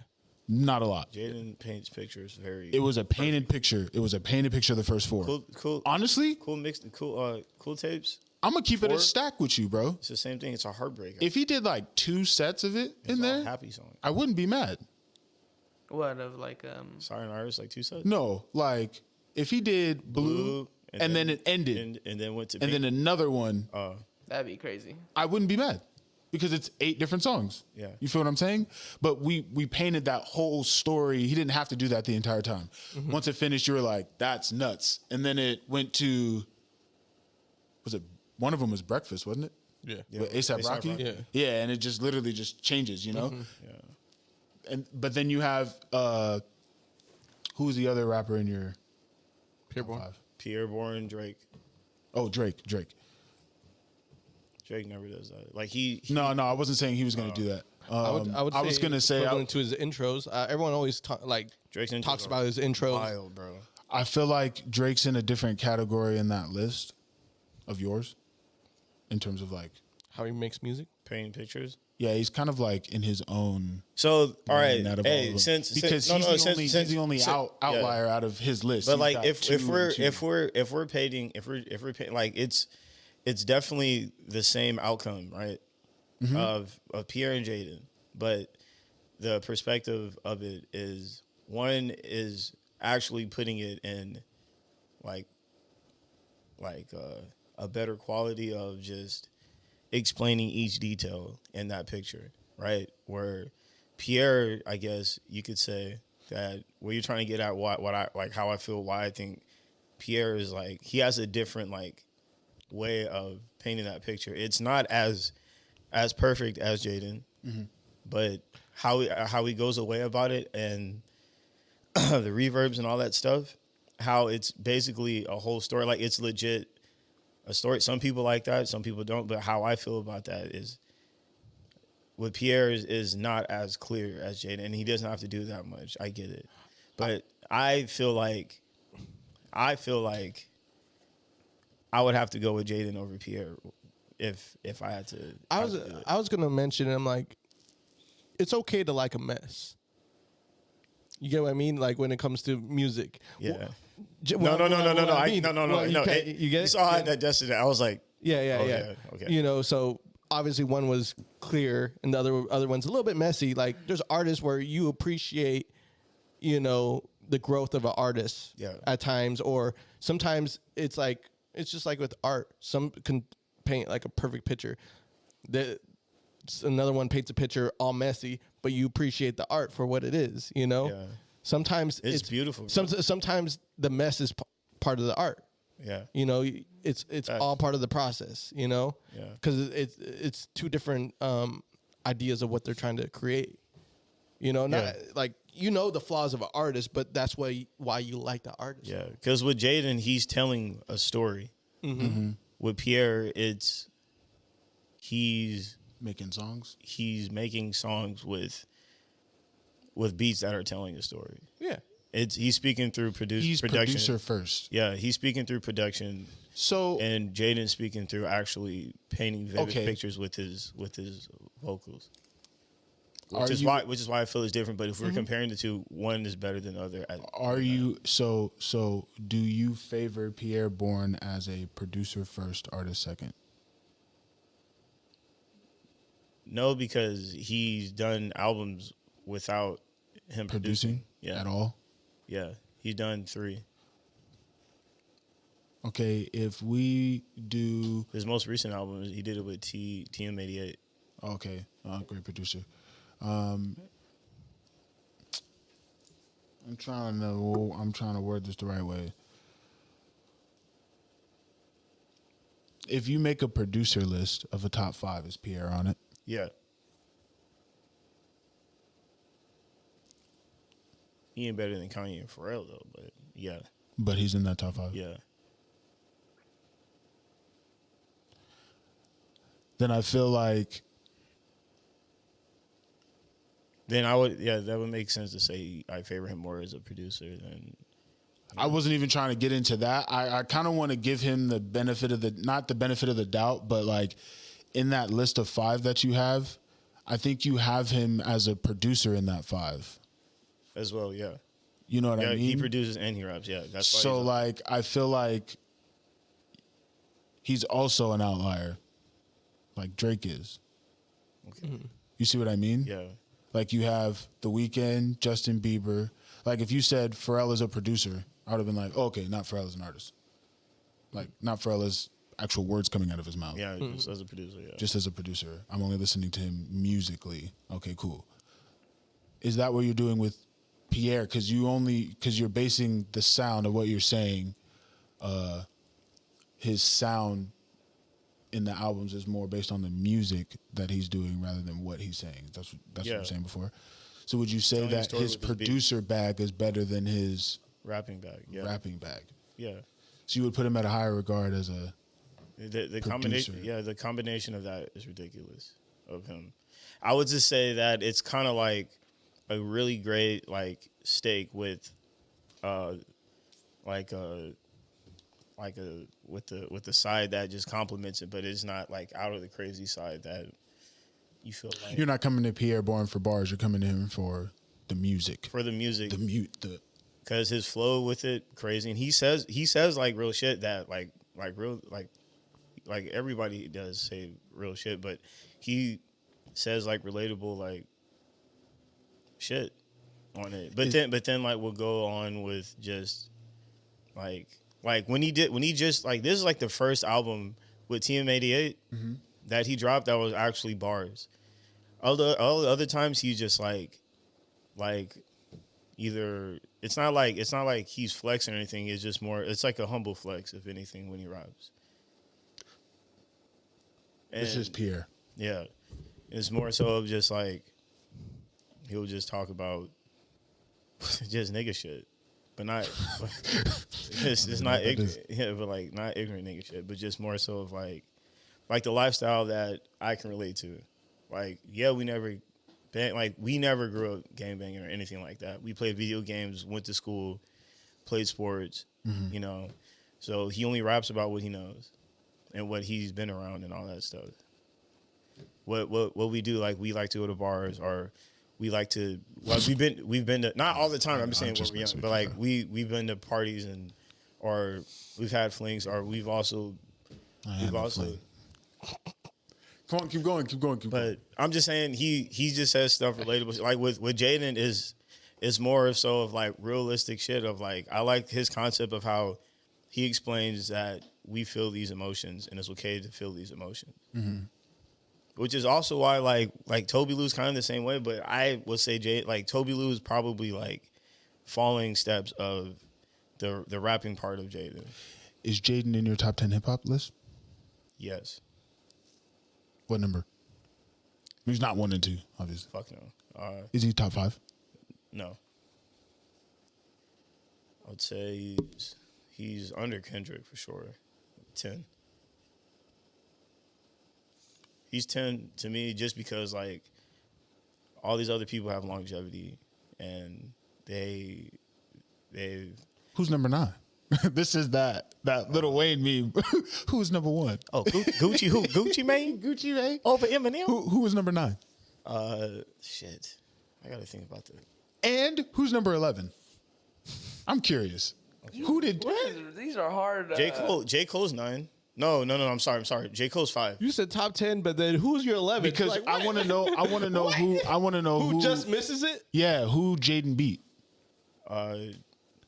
Not a lot. Jaden paints pictures very. It was a painted picture. It was a painted picture of the first four. cool. Honestly, Cool mixed. Cool tapes. I'm gonna keep it a Four? stack with you, bro. It's the same thing. It's a heartbreaker. If he did like 2 sets of it It's in all there, happy song. I wouldn't be mad. What of like Siren Iris like 2 sets. No, like if he did blue, and then it ended, and then went to and then another one, that'd be crazy. I wouldn't be mad because it's 8 different songs. Yeah. You feel what I'm saying? But we painted that whole story. He didn't have to do that the entire time. Once it finished, you were like, that's nuts. And then it went to, was it, one of them was Breakfast, wasn't it? Yeah. With A$AP A$AP Rocky? Rocky. Yeah, and it just literally just changes, you know? Yeah. But then you have, who's the other rapper in your Pureborn. five? Pierre Bourne, Drake. Oh, Drake. Drake never does that. Like he No, I wasn't saying he was going to do that. I would I was say going to say, equivalent to his intros. Everyone always Drake's intros talks are about his intros. wild, bro. I feel like Drake's in a different category in that list of yours in terms of like, How he makes music. Painting pictures. yeah, he's kind of like in his own. So all right, lane out of all of hey, them. since because no, he's, no, the since, only, since, he's the only since- outlier out of his list. But He's like got if 2 and 2. if we're painting like it's definitely the same outcome, right? Of Pierre and Jaden, but the perspective of it is one is actually putting it in like a better quality of just explaining each detail in that picture, right? Where Pierre, I guess you could say that where you're trying to get at what I like how I feel, why I think Pierre is like he has a different like way of painting that picture. It's not as perfect as Jaden, but how he goes away about it and the reverbs and all that stuff, how it's basically a whole story. Like it's legit a story. Some people like that, some people don't. But how I feel about that is with Pierre is not as clear as Jaden, and he doesn't have to do that much. I get it, but I feel like I would have to go with Jaden over Pierre if I had to. I was gonna mention. I'm like, it's okay to like a mess. You get what I mean? Like when it comes to music. Yeah. Well, No. You get You it? saw how I digested it. I was like, Yeah. okay. You know, so obviously one was clear and the other one's a little bit messy. Like there's artists where you appreciate, you know, the growth of an artist at times, or sometimes it's just like with art. Some can paint like a perfect picture. Another one paints a picture all messy, but you appreciate the art for what it is, you know? Yeah. Sometimes It's beautiful, bro. Sometimes the mess is part of the art. yeah. You know, it's all part of the process, you know? Yeah. Because it's two different ideas of what they're trying to create. You know, not like you know the flaws of an artist, but that's why you like the artist. Yeah. Because with Jaden, he's telling a story. With Pierre, he's making songs. making songs with with beats that are telling a story. Yeah. He's speaking through He's production. producer first. Yeah, he's speaking through production, So and Jaden's speaking through actually painting vivid Okay. pictures with his vocals. Are Which is you- why I feel it's different. But if we're comparing the two, one is better than the other. are you so do you favor Pierre Bourne as a producer first, artist second? No, because he's done albums without him Producing Yeah, at all? yeah, he's done 3. Okay, if we do His most recent album, he did it with TM88. okay, great producer. I'm trying to word this the right way. If you make a producer list of a top 5, is Pierre on it? Yeah. He ain't better than Kanye and Pharrell though, but yeah, But he's in that top 5. yeah. Then I feel like Then that would make sense to say I favor him more as a producer than. I wasn't even trying to get into that. I kind of want to give him the benefit of not the benefit of the doubt, but like in that list of 5 that you have, I think you have him as a producer in that 5. As well, yeah. You know what I mean? He produces and he raps, yeah. That's why So he's like I feel like he's also an outlier, like Drake is. okay. You see what I mean? Yeah. Like you have The Weeknd, Justin Bieber. Like if you said Pharrell is a producer, I would have been like, oh, okay, not Pharrell as an artist. Like not Pharrell as actual words coming out of his mouth. Yeah, just as a producer, yeah. Just as a producer. I'm only listening to him musically. Okay, cool. Is that what you're doing with Pierre? Because you're basing the sound of what you're saying, his sound in the albums is more based on the music that he's doing rather than what he's saying. That's what you were saying before. So would you say Telling a that story his with his beat. producer bag is better than his Rapping back, yeah. rapping bag? Yeah. So you would put him at a higher regard as a The combination, Producer. the combination of that is ridiculous of him. I would just say that it's kind of like a really great like steak with, with the side that just complements it, but it's not like out of the crazy side that you feel like You're not coming to Pierre Bourne for bars. You're coming to him for the music. for the music, The because his flow with it crazy, and he says like real shit that like everybody does say real shit, but he says like relatable like shit on it. But then like we'll go on with just like when he just like this is like the first album with TM88 that he dropped that was actually bars. All the other times he's just like either it's not like he's flexing or anything. It's just more. It's like a humble flex, if anything, when he raps. This is Pierre. Yeah, it's more so of just like he'll just talk about just nigga shit, but not. it's not ignorant, yeah, but like not ignorant nigga shit, but just more so of like the lifestyle that I can relate to. Like, yeah, we never grew up gangbanging or anything like that. We played video games, went to school, played sports, you know. So he only raps about what he knows and what he's been around and all that stuff. What we do, like we like to go to bars or we like to we've been to, not all the time, I'm just saying when we're young, but like we've been to parties and or we've had flings or we've also Come on, keep going. But I'm just saying he just says stuff relatable. Like with Jaden is more so of like realistic shit of like I like his concept of how he explains that we feel these emotions and it's okay to feel these emotions. Mm-hmm. Which is also why like Toby Lou's kind of the same way, but I would say Toby Lou is probably like following steps of the rapping part of Jaden. Is Jaden in your top 10 hip hop list? Yes. What number? He's not 1 and 2, obviously. Fuck no. Is he top 5? No. I would say he's under Kendrick for sure. 10. He's 10 to me just because like all these other people have longevity and they've. Who's number 9? This is that Lil Wayne meme. Who's number 1? Oh, Gucci who? Gucci Mane? Gucci Mane. Over Eminem? Who was number 9? Shit. I gotta think about that. And who's number 11? I'm curious. Who did? These are hard. J. Cole's 9. No. I'm sorry. J. Cole's 5. You said top 10, but then who's your 11? Because Like, I want to know. I want to know who. I want to know who just misses it? Yeah, who Jaden beat? Uh,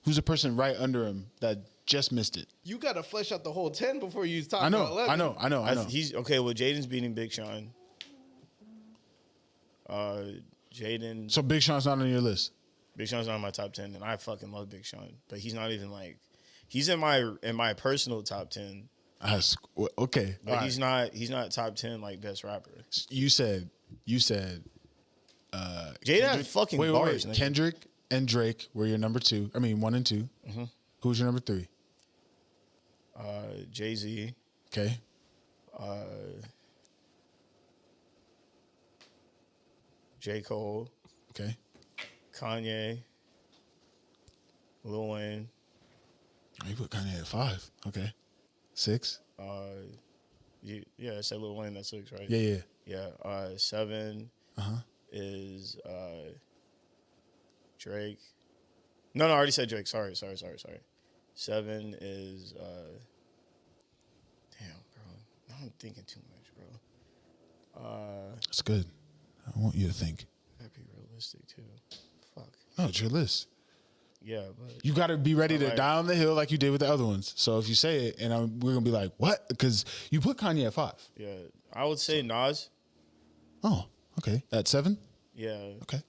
Who's the person right under him that just missed it? You got to flesh out the whole 10 before you talk I know. about 11. I know. He's okay. Well, Jaden's beating Big Sean. Jaden. So Big Sean's not on your list. Big Sean's not in my top 10, and I fucking love Big Sean, but he's not even like. He's in my personal top 10. Okay, But he's not top 10 like best rapper. You said. Jaden has fucking bars. Wait. Kendrick and Drake were your number 2. I mean 1 and 2. Mm-hmm. Who's your number 3? Jay-Z. Okay. J. Cole. Okay. Kanye. Lil Wayne. Oh, you put Kanye at 5. Okay. 6. Yeah, I said Lil Wayne. That's 6, right? Yeah. Yeah. 7 Uh-huh. is Drake. No, I already said Drake. Sorry. 7 is damn, bro. Now I'm thinking too much, bro. That's good. I want you to think. Gotta be realistic too. Fuck. No, it's your list. Yeah, but You got to be ready to Alright. die on the hill like you did with the other ones. So if you say it, and we're gonna be like, what? Because you put Kanye at 5. yeah, I would say Nas. Oh, okay. At 7. Yeah, Okay.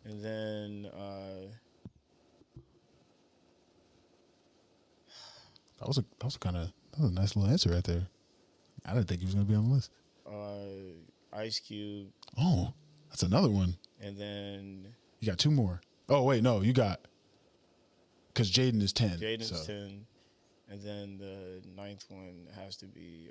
and then That was a nice little answer right there. I didn't think he was gonna be on the list. Ice Cube, Oh, that's another one. and then You got 2 more. Oh wait, no, you got because Jaden is 10. Jaden's so. 10, and then the 9th one has to be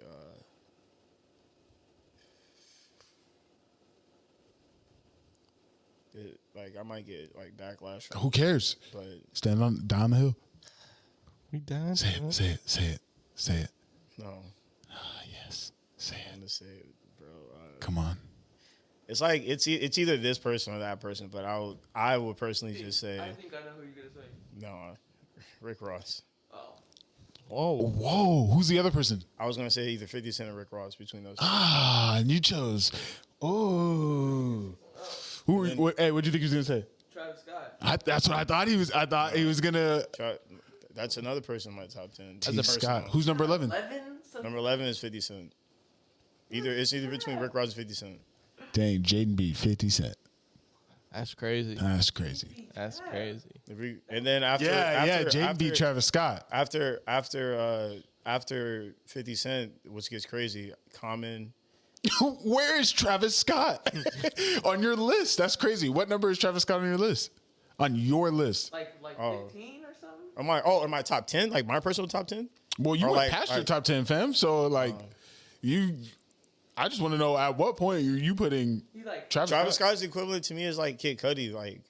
like I might get like backlash from Who cares? but Stand on down the hill. We done? Say it. no, Yes. Say I'm it. gonna say it, bro. Come on. It's like it's either this person or that person, but I would personally just say I think I know who you're gonna say. no, Rick Ross. Oh. Whoa. Who's the other person? I was gonna say either 50 Cent or Rick Ross between those two. Ah, and you chose. Oh. Hey, what do you think he was gonna say? Travis Scott. That's what I thought he was. I thought he was gonna. That's another person in my top 10. T. That's Scott. personal. Who's number 11? 11? Number 11 is 50 Cent. It's either between Rick Ross and 50 Cent. Dang, Jaden beat 50 Cent. That's crazy. That's crazy. That's crazy. And then after Jaden beat Travis Scott. After 50 Cent, which gets crazy, Common. Where is Travis Scott on your list? That's crazy. What number is Travis Scott on your list? On your list? Like 15 or something? Am I top 10? Like my personal top 10? Well, you Or went past your top 10, fam. So I just want to know at what point are you putting Travis Scott? Scott's equivalent to me is like Kid Cudi. Like,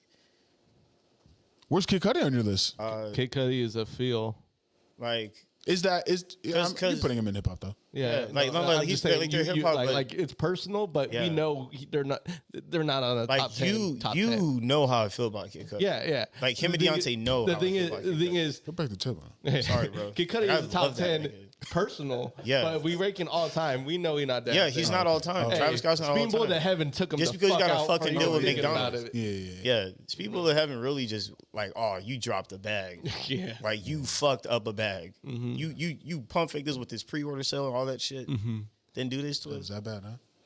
Where's Kid Cudi on your list? Kid Cudi is a feel. like You're Cause- putting him in hip hop though. Yeah, I'm he's just saying, like, they're hip-hop, but- like it's personal, but Yeah. we know they're not on a like top 10. Top 10. know how I feel about Kid Cudi. Yeah. Like him and The thing Deontay is- know. The how thing I is, feel about the Kid thing Cudi. is, Go back to Tip. Sorry, bro. Kid Cudi Like, is I top love that 10 nigga. personal. Yeah. but we ranking all time. We know he's not that. Yeah, he's not all time. Hey, Travis Scott's not all Speedball time. to Heaven took him Just the because you fuck got a out fucking for deal no with thinking McDonald's. about it. Yeah. Yeah, it's people that haven't really just like, oh, you dropped a bag. Yeah. Like you fucked up a bag. You pump fake this with this pre-order sale and all that shit. Then do this to Was us. that bad,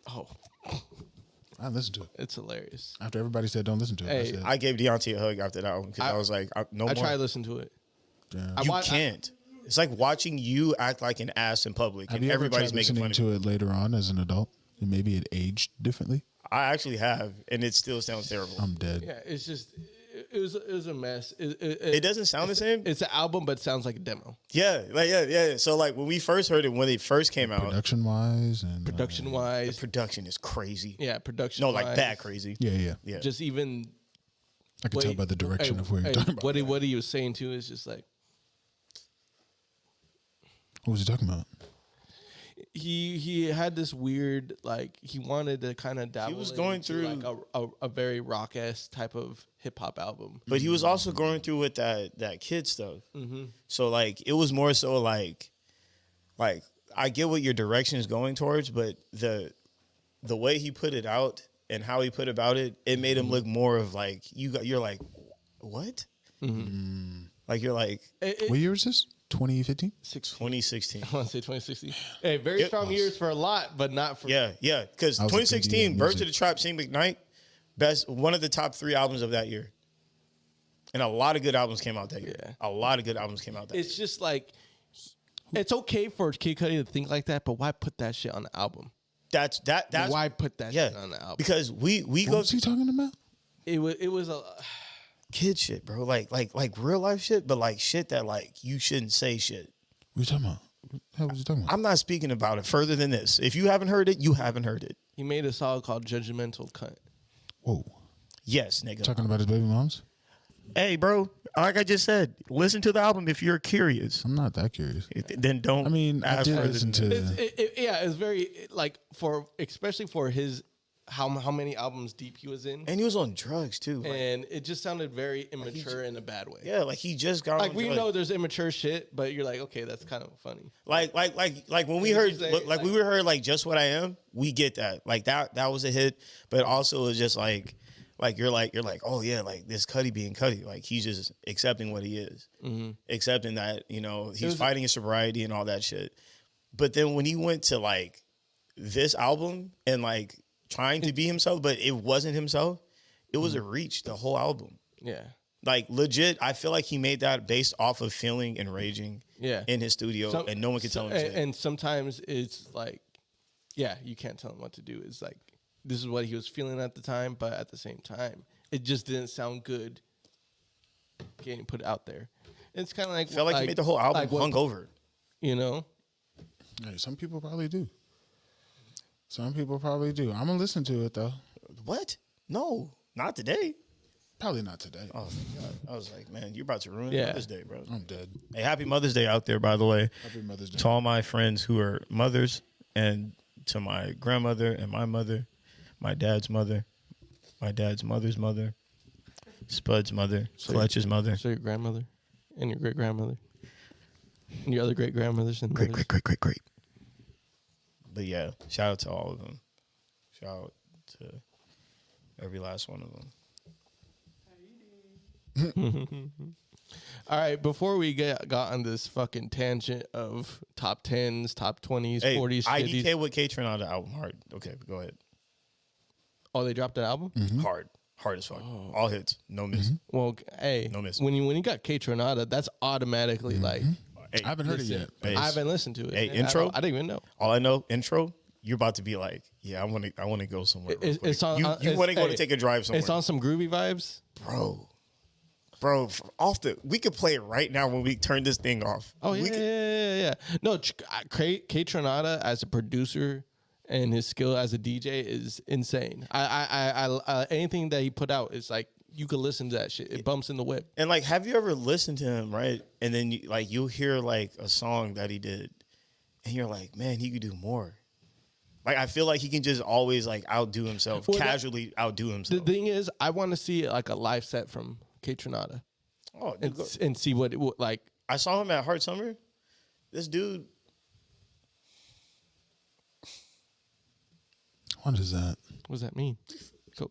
huh? Oh, I listened to it. it's hilarious. After everybody said don't listen to it. I Hey, said, I gave Deontay a hug after that one because I was like, no I more. tried to listen to it. damn. You can't. It's like watching you act like an ass in public Have and you ever everybody's tried making listening fun of to you. it later on as an adult? And maybe it aged differently? I actually have, and it still sounds terrible. I'm dead. Yeah, it's just It was a mess. It doesn't sound the same. It's an album, but it sounds like a demo. Yeah. So like when we first heard it, when it first came out, Production wise and Production the wise, production is crazy. yeah, production. No, like that crazy. yeah. Just even. I can tell by the direction of where you're talking about. What he was saying too is just like What was he talking about? he had this weird like he wanted to kind of dabble. He was going into, through like a very rock-esque type of hip hop album, but he was also going through with that kid stuff. Mm-hmm. So like it was more so like I get what your direction is going towards, but the way he put it out and how he put about it, it made him look more of like you're like what? Mm-hmm. Like you're like What year is this? 2015? 2016. I want to say 2016. Hey, very strong years for a lot, but not for Yeah. Because I was a big 2016, deal Birds music. of the Trap, Sing McKnight, one of the top 3 albums of that year. And a lot of good albums came out that year. Yeah. A lot of good albums came out that year. It's just like it's okay for Kid Cudi to think like that, but why put that shit on the album? That's Why put that shit on the album? Because we What go was he talking about? it was a kid shit, bro. Like real life shit, but like shit that like you shouldn't say shit. What are you talking about? What the hell was he talking about? I'm not speaking about it further than this. If you haven't heard it, you haven't heard it. he made a song called Judgmental Cunt. Whoa. Yes, nigga. Talking about his baby moms? Hey, bro. Like I just said, listen to the album if you're curious. I'm not that curious. Then don't. I mean, I ask did further listen than to. that. It's very like for especially for his how many albums deep he was in, And he was on drugs too. Like, and it just sounded very immature in a bad way. yeah, like he just got Like on we drugs. know there's immature shit, but you're like, okay, that's kind of funny. Like when we You know heard what I'm saying? like we heard like Just What I Am, we get that. Like that was a hit, but also it's just like you're like, oh yeah, like this Cudi being Cudi. Like he's just accepting what he is. Accepting that, he's fighting his sobriety and all that shit. But then when he went to like this album and like trying to be himself, but it wasn't himself, it was a reach, the whole album. Yeah, Like legit, I feel like he made that based off of feeling and raging in his studio, and no one could tell him shit. And sometimes it's like, yeah, you can't tell him what to do. It's like this is what he was feeling at the time, but at the same time, it just didn't sound good getting put out there. It's kind of like I felt like he made the whole album hungover. You know, Hey, some people probably do. Some people probably do. I'm gonna listen to it though. What? No, not today. Probably not today. Oh my God. I was like, man, you're about to ruin Yeah. Mother's Day, bro. I'm dead. Hey, happy Mother's Day out there, by the way. Happy Mother's Day. To all my friends who are mothers, and to my grandmother and my mother, my dad's mother, my dad's mother's mother, Spud's mother, Fletcher's mother. so your grandmother and your great grandmother and your other great grandmothers and mothers. Great. But yeah, shout out to all of them. Shout out to every last one of them. All right, before we got on this fucking tangent of top 10s, top 20s, Hey, 40s, 50s. IDK with K-Tron on the album. Hard. Okay, go ahead. Oh, they dropped an album? Hard as fuck. All hits. No miss. Well, hey, No miss. when you got K Tronada, that's automatically like Hey, I haven't heard it yet. Hey, I haven't listened to it. Hey, I intro? didn't even know. all I know, intro, you're about to be like, yeah, I want to go somewhere. Real quick. It's on. you it's- want to go hey, to take a drive somewhere. It's on some groovy vibes. Bro, we could play it right now when we turn this thing off. Oh We yeah, could- yeah. No, K Tronada as a producer and his skill as a DJ is insane. I anything that he put out is like you could listen to that shit. It bumps in the whip. And like, have you ever listened to him, right? And then you'll hear like a song that he did, and you're like, man, he could do more. Like, I feel like he can just always like outdo himself, Well, casually outdo The himself. thing is, I want to see like a live set from K Tronada Oh, dude, and see what it would like. I saw him at Hard Summer. This dude, What is that? What does that mean? Go.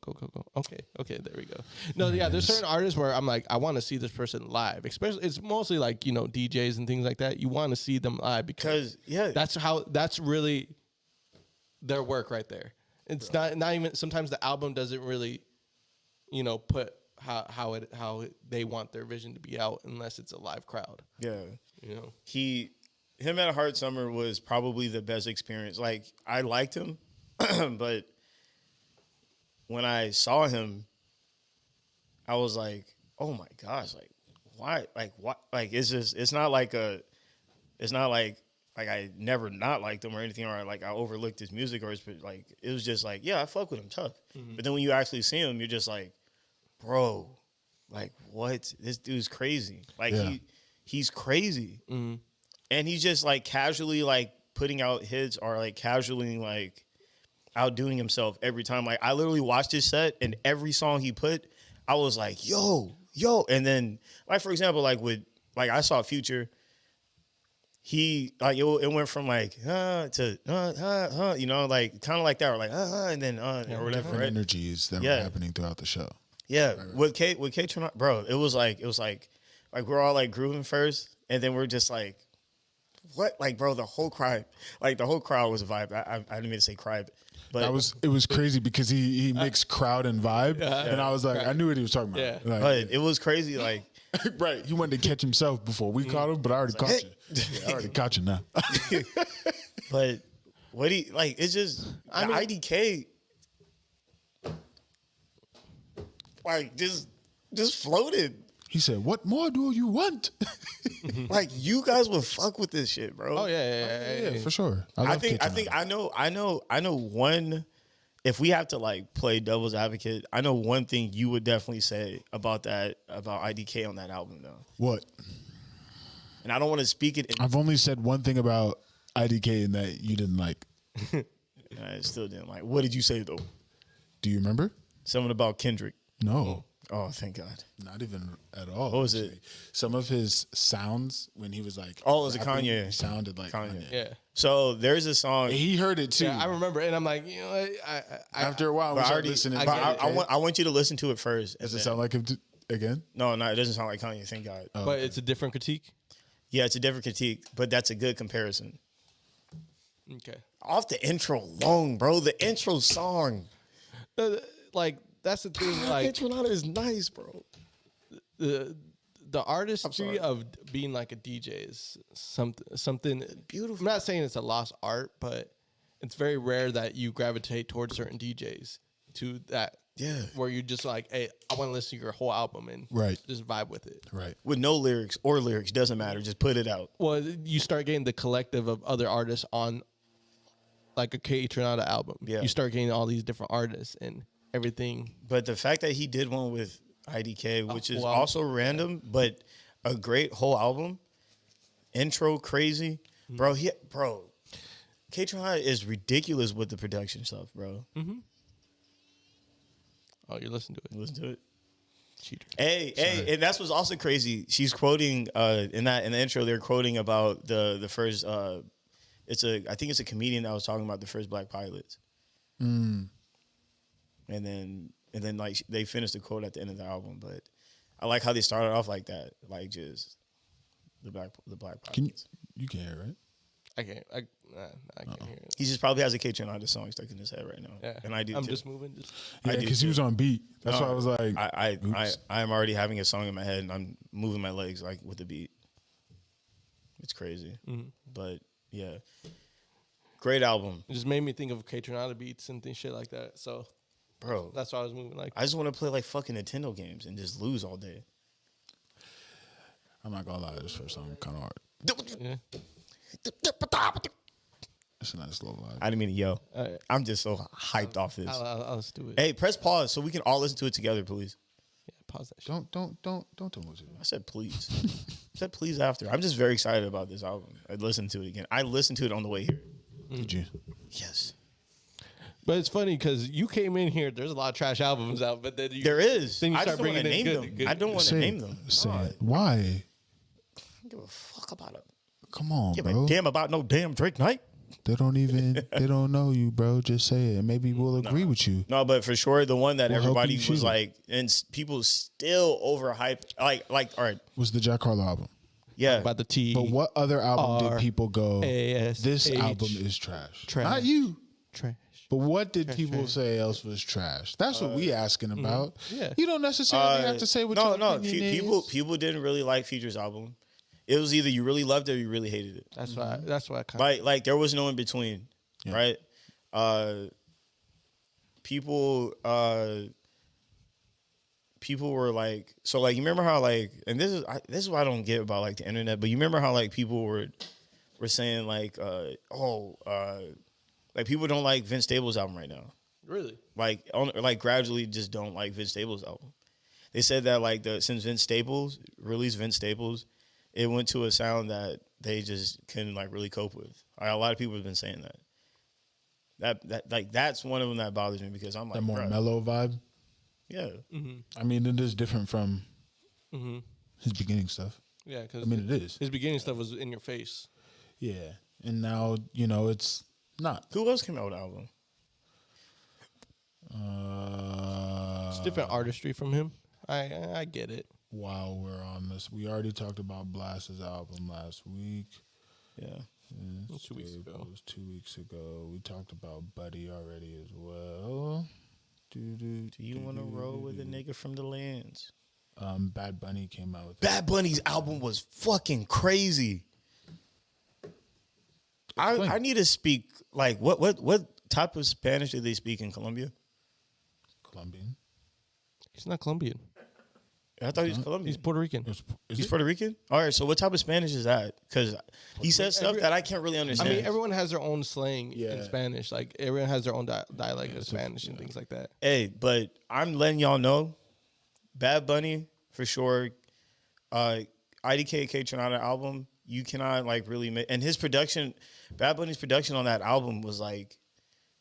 Okay, there we go. No, yeah, there's certain artists where I'm like, I want to see this person live. Especially, it's mostly like DJs and things like that. You want to see them live because that's really their work right there. It's not even. Sometimes the album doesn't really, put how they want their vision to be out unless it's a live crowd. yeah, You know. him at Hard Summer was probably the best experience. Like, I liked him, but when I saw him, I was like, oh my gosh, like why, like it's just it's not like I never not liked him or anything, or like I overlooked his music, or like it was just like, yeah, I fuck with him tough. But then when you actually see him, you're just like, bro, like what? This dude's crazy. Like he's crazy, and he's just like casually like putting out hits or like casually like outdoing himself every time. Like I literally watched his set, and every song he put, I was like, yo, and then like for example, like I saw Future. He like it went from like to you know, like kind of like that, or like and then or whatever. Different energies that were happening throughout the show. Yeah, right. With K bro, it was like we're all like grooving first, and then we're just like, what? Like, bro, the whole crowd was a vibe. I didn't mean to say cry, but it was crazy because he mixed crowd and vibe, and I was like, I knew what he was talking about. Yeah. Like, but it was crazy, like. Right, he wanted to catch himself before we caught him, but I already caught you. Yeah, I already caught you now. But what he like? It's just IDK, like just floated. He said, "What more do you want?" Like you guys would fuck with this shit, bro. Oh yeah, for sure. I know one. If we have to like play devil's advocate, I know one thing you would definitely say about IDK on that album though. What? And I don't want to speak it. I've only said one thing about IDK and that you didn't like. I still didn't like. What did you say though? Do you remember? Something about Kendrick. No. Oh, thank God. Not even at all. What was it? Some of his sounds when he was like, oh, it was a Kanye. Sounded like Kanye. Yeah. So there's a song. He heard it too. Yeah, I remember, and I'm like, you know, after a while, we started listening. I want you to listen to it first. Does it sound like him again? No, it doesn't sound like Kanye. Thank God. Oh, but it's a different critique. Yeah, it's a different critique, but that's a good comparison. Okay. Off the intro alone, bro. The intro song. Like that's the thing. Like intro is nice, bro. The artistry of being like a DJ is something beautiful. I'm not saying it's a lost art, but it's very rare that you gravitate towards certain DJs to that. Yeah. Where you're just like, hey, I want to listen to your whole album and just vibe with it. Right. With no lyrics or lyrics, doesn't matter. Just put it out. Well, you start getting the collective of other artists on like a K Tronada album. Yeah. You start getting all these different artists and everything. But the fact that he did one with IDK, which is also random, but a great whole album. Intro crazy. Bro, K-Tron is ridiculous with the production stuff, bro. Mm-hmm. Oh, you listen to it. Listen to it. Cheater. Hey, and that's what's also crazy. She's quoting in the intro, they're quoting about the first I think it's a comedian that was talking about the first Black pilots. And then like they finished the quote at the end of the album, but I like how they started off like that, like just the Black pilots. You can hear it, right? I can't hear it. He just probably has a K-Tron on the song stuck in his head right now. Yeah. And I do I'm too. just moving. Yeah, because he was on beat. That's why I was like, I am already having a song in my head and I'm moving my legs like with the beat. It's crazy. Mm-hmm. But yeah. Great album. It just made me think of K Tronada beats and shit like that. So, bro, that's why I was moving like. I just want to play like fucking Nintendo games and just lose all day. I'm not gonna lie, this first song kind of hard. Yeah. It's a nice little vibe. I didn't mean to yell. Right. I'm just so hyped off this. I'll just do it. Hey, press pause so we can all listen to it together, please. Yeah, pause that shit. Don't tell me what to do. I said please. I said please after. I'm just very excited about this album. I listened to it again. I listened to it on the way here. Did you? Yes. But it's funny because you came in here. There's a lot of trash albums out, but then there is. Then you I start just don't want to bringing name in them. good. I don't want to name them. Say No, it. Why? I don't give a fuck about it. Come on, Give bro. a damn about no damn Drake night. They don't know you, bro. Just say it, and maybe we'll agree with you. No, but for sure, the one that We'll help everybody you was shoot it. like, and people still overhyped. Like, all right, Was the Jack Harlow album? yeah. About the T. But what other album did people go? A-S-H. This album is trash. Trash. Not you. trash. But what did people say else was trash? That's what we asking about. Yeah. You don't necessarily have to say what your opinion is. People didn't really like Future's album. It was either you really loved it or you really hated it. That's why. That's why I kind of Like there was no in between, right? People people were like, so like you remember how like, and this is what I don't get about like the internet, but you remember how like people were saying like, like people don't like Vince Staples' album right now. Really? Like gradually just don't like Vince Staples' album. They said that like since Vince Staples released Vince Staples, it went to a sound that they just couldn't like really cope with. Like, a lot of people have been saying that. That like that's one of them that bothers me because I'm like That more bruh, mellow vibe. yeah. I mean, it is different from his beginning stuff. Yeah, because I mean, it is. his beginning stuff was in your face. Yeah, and now it's not. Who else came out with an album? It's different artistry from him. I get it. While we're on this, we already talked about Blast's album last week. Yeah. It was 2 weeks ago. It was 2 weeks ago. We talked about Buddy already as well. Do you want to roll with a nigga from the lands? Bad Bunny came out with Bad Bunny's album was fucking crazy. I need to speak like what type of Spanish do they speak in Colombia? Colombian. He's not Colombian. I thought he was Colombian. He's Puerto Rican. He's Puerto Rican? All right, so what type of Spanish is that? Because he says stuff that I can't really I understand. mean, everyone has their own slang Yeah. in Spanish. Like, everyone has their own dialect of Spanish and things like that. Hey, but I'm letting y'all know, Bad Bunny, for sure, IDK K Tronada album, you cannot, like, really make... And his production, Bad Bunny's production on that album was, like,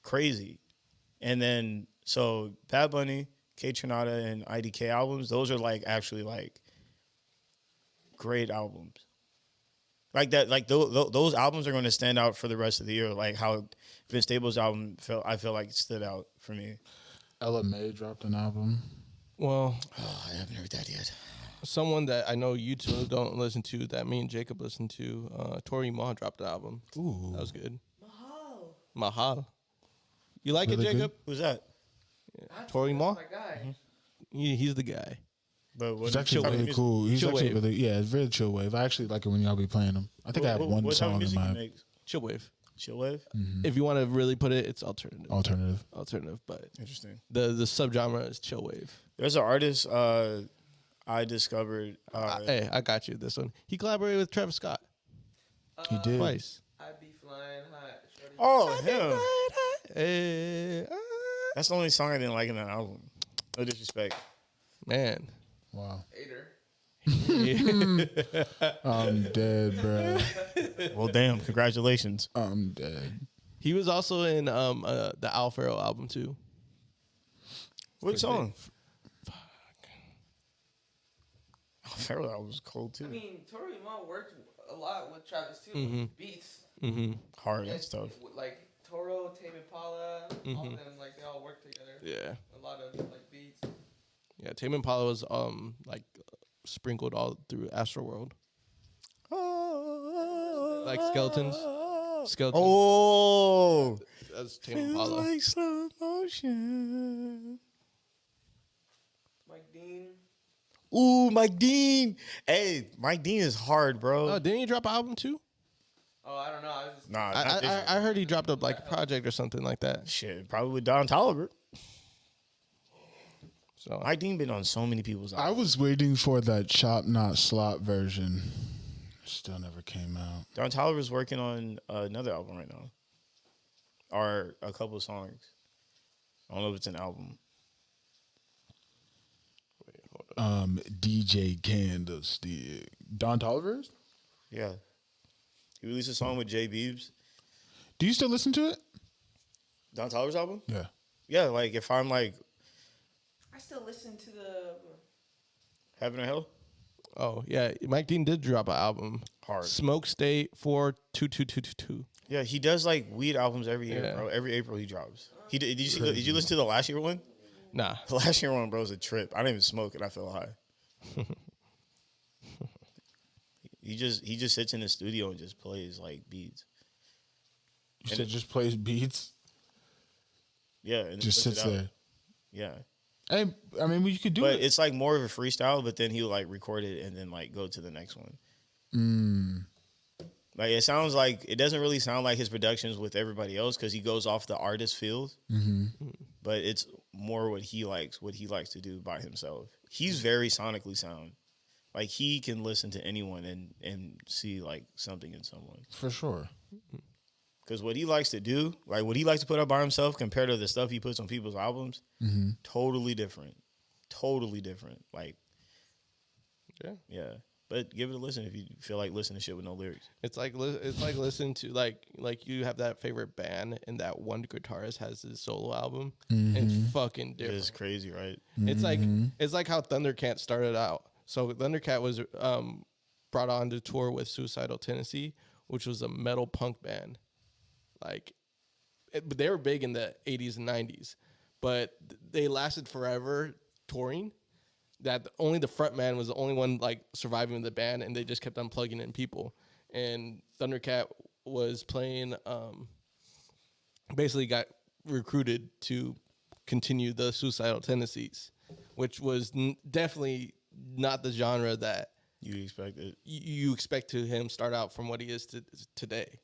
crazy. And then, so, Bad Bunny... K Tronada and IDK albums, those are like actually like great albums. Like that, like those albums are going to stand out for the rest of the year. Like how Vince Staples' album I feel like it stood out for me. Ella May dropped an album. Well, I haven't heard that yet. someone that I know you two don't listen to, that me and Jacob listen to, Tori Ma dropped the album. Ooh, That was good. Mahal. Mahal. You like Really it, Jacob? Who's that? Tory Moore? My guy. He's the guy. But what he's actually type of really music- cool. He's Chill actually wave. really, yeah, it's very chill wave. I actually like it when y'all be playing him. I think I have one what type of song in music he my makes? Chill wave. Chill wave. If you want to really put it, it's alternative. alternative. But Interesting. the subgenre is chill wave. There's an artist I discovered. Hey, I got you this one. He collaborated with Travis Scott He did. twice. I'd be flying high. Shorty. Oh, him. Hey, That's the only song I didn't like in that album. No disrespect. man. Wow, Hater. I'm dead, bro. Well, damn. Congratulations. I'm dead. He was also in the Al Farrow album too. What song? Oh, Farrell album was cold too. I mean, Tory Ma worked a lot with Travis too. With beats. Hard and And stuff. Like Toro, Tame Impala, all of them, like they all work together. Yeah, A lot of like beats. yeah. Tame Impala was like sprinkled all through Astroworld, like skeletons. Skeletons. Oh, That's Tame feels Impala. like slow motion. Mike Dean. Ooh, Mike Dean. Hey, Mike Dean is hard, bro. Oh, didn't he drop an album too? Oh, I don't know. I was just Nah, not this one. I heard he dropped a like project or something like that. Shit, probably with Don Toliver. So Mike Dean been on so many people's I albums. was waiting for that Chop Not Slop version. Still never came out. Don Toliver's working on another album right now, or a couple of songs. I don't know if it's an album. DJ Candlestick. Don Toliver's? Yeah, he released a song with Jay Beebs. Do you still listen to it? Don Toliver's album? Yeah. Yeah, like if I'm like I still listen to the. Heaven or Hell, oh yeah, Mike Dean did drop an album. hard. Smoke State 42222. Yeah, he does like weed albums every year, Yeah. bro. Every April he drops. He did. Did you listen to the last year one? Nah, The last year one, bro, was a trip. I didn't even smoke it. I felt high. he just sits in the studio and just plays like beats. You said just plays beats? Yeah, and Just puts it sits out. there. Yeah, Hey, I mean, you could do but it. it's like more of a freestyle. But then he'll like record it and then like go to the next one. Like it sounds like it doesn't really sound like his productions with everybody else because he goes off the artist field. But more what he likes to do by himself. He's very sonically sound. Like he can listen to anyone and see like something in someone. For sure. Because what he likes to do, like what he likes to put up by himself compared to the stuff he puts on people's albums, totally different. Totally different. Like, yeah. But give it a listen if you feel like listening to shit with no lyrics. It's like listening to like you have that favorite band and that one guitarist has his solo album. And it's fucking different. It's crazy, right? It's like how Thundercat started out. So Thundercat was brought on to tour with Suicidal Tennessee, which was a metal punk band. Like, but they were big in the 80s and 90s, but they lasted forever touring. That only the front man was the only one like surviving the band, and they just kept on plugging in people. And Thundercat was playing, basically got recruited to continue the Suicidal Tendencies, which was definitely not the genre that You expected. you expect to him start out from what he is today.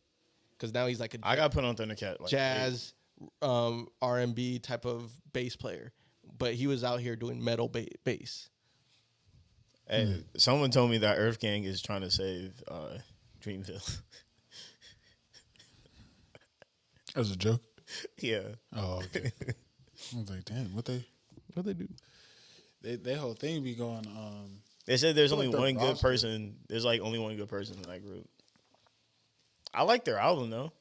Because now he's like I got put on Thundercat. Like, jazz, R&B type of bass player. But he was out here doing metal bass. Hey, someone told me that Earth Gang is trying to save Dreamville. As a joke. Yeah. Oh, okay. I was like, damn, what they do? They whole thing be going. They said there's I feel only like their one good roster- person. There's like only one good person in that group. I like their album though.